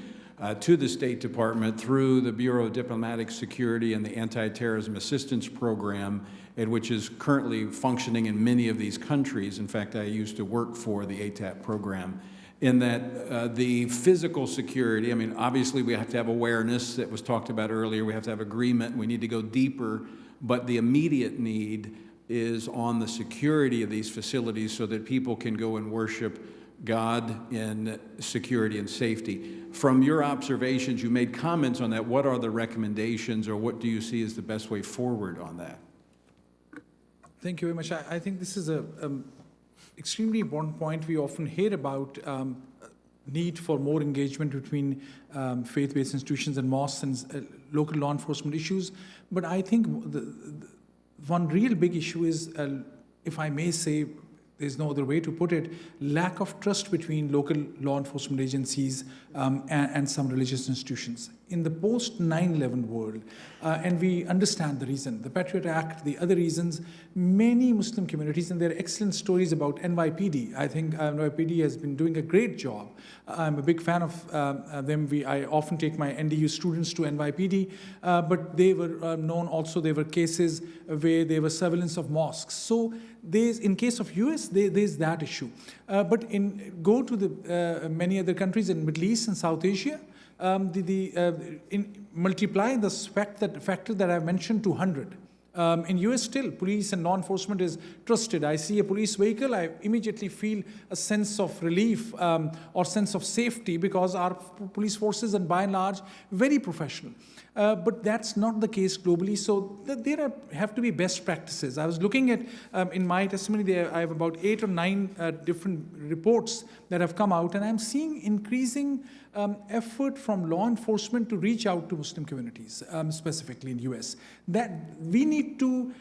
to the State Department through the Bureau of Diplomatic Security and the Anti-Terrorism Assistance Program, which is currently functioning in many of these countries. In fact, I used to work for the ATAP program. In that the physical security, I mean, obviously we have to have awareness that was talked about earlier, we have to have agreement, we need to go deeper, but the immediate need is on the security of these facilities so that people can go and worship God in security and safety. From your observations, you made comments on that. What are the recommendations, or what do you see as the best way forward on that? Thank you very much. I think this is a extremely important point. We often hear about need for more engagement between faith-based institutions and mosques and local law enforcement issues. But I think one real big issue is, if I may say, there's no other way to put it, lack of trust between local law enforcement agencies and some religious institutions. In the post-9/11 world, and we understand the reason, the Patriot Act, the other reasons, many Muslim communities, and there are excellent stories about NYPD. I think NYPD has been doing a great job. I'm a big fan of them. I often take my NDU students to NYPD, but they were known also, there were cases where there was surveillance of mosques. So in case of US, there's that issue. But go to the many other countries in Middle East and South Asia, multiply the factor that I've mentioned to 100. In US still, police and law enforcement is trusted. I see a police vehicle, I immediately feel a sense of relief or sense of safety because our police forces are by and large very professional. But that's not the case globally, so there have to be best practices. I was looking at, in my testimony, I have about 8 or 9 different reports that have come out, and I'm seeing increasing effort from law enforcement to reach out to Muslim communities, specifically in the US. That we need to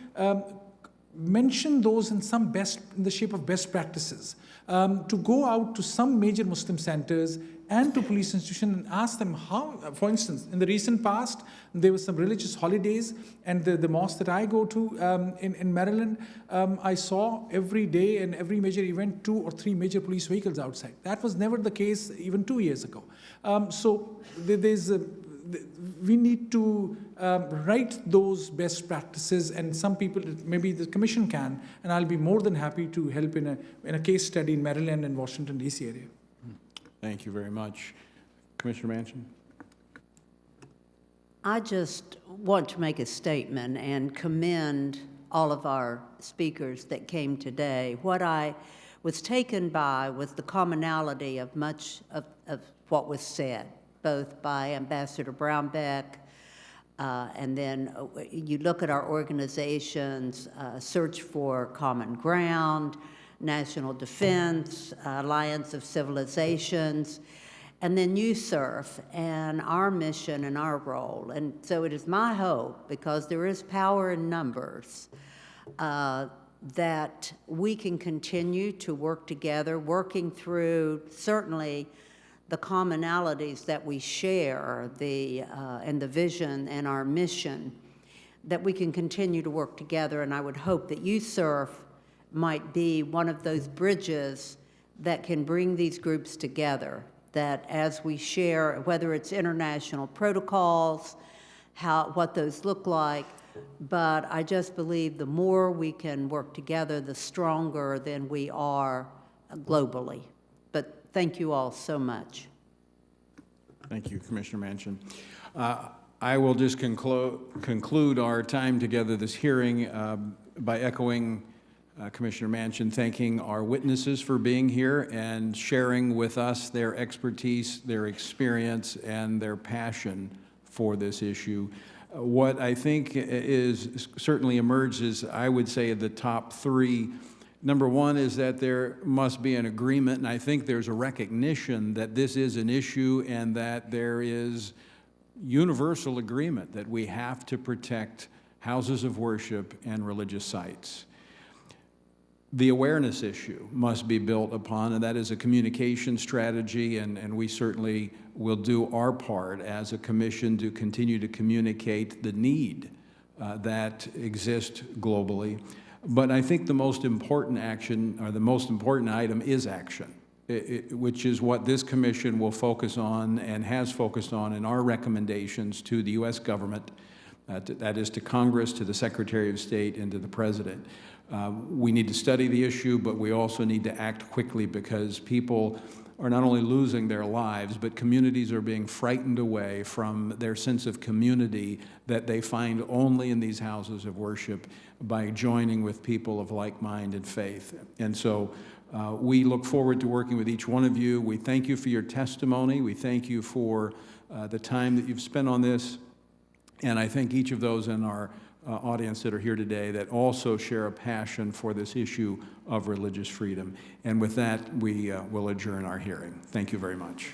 mention those in the shape of best practices, to go out to some major Muslim centers and to police institutions and ask them how, for instance, in the recent past, there were some religious holidays, and the mosque that I go to in Maryland, I saw every day in every major event 2 or 3 major police vehicles outside. That was never the case even 2 years ago. So we need to write those best practices, and some people, maybe the commission can, and I'll be more than happy to help in a case study in Maryland and Washington, D.C. area. Thank you very much. Commissioner Manchin? I just want to make a statement and commend all of our speakers that came today. What I was taken by was the commonality of much of what was said, both by Ambassador Brownback, and then you look at our organizations, Search for Common Ground, National Defense, Alliance of Civilizations, and then USCIRF and our mission and our role. And so it is my hope, because there is power in numbers, that we can continue to work together, working through certainly the commonalities that we share, and the vision and our mission, that we can continue to work together. And I would hope that USCIRF might be one of those bridges that can bring these groups together, that as we share, whether it's international protocols, what those look like, but I just believe the more we can work together, the stronger than we are globally. But thank you all so much. Thank you, Commissioner Manchin. I will just conclude our time together this hearing by echoing Commissioner Manchin, thanking our witnesses for being here and sharing with us their expertise, their experience, and their passion for this issue. What I think is certainly emerges, I would say, the top 3. Number 1 is that there must be an agreement, and I think there's a recognition that this is an issue and that there is universal agreement that we have to protect houses of worship and religious sites. The awareness issue must be built upon, and that is a communication strategy, and we certainly will do our part as a commission to continue to communicate the need that exists globally. But I think the most important action, or the most important item, is action, which is what this commission will focus on and has focused on in our recommendations to the U.S. government, that is to Congress, to the Secretary of State, and to the President. We need to study the issue, but we also need to act quickly because people are not only losing their lives, but communities are being frightened away from their sense of community that they find only in these houses of worship by joining with people of like mind and faith. And so we look forward to working with each one of you. We thank you for your testimony. We thank you for the time that you've spent on this. And I thank each of those in our audience that are here today that also share a passion for this issue of religious freedom. And with that, we will adjourn our hearing. Thank you very much.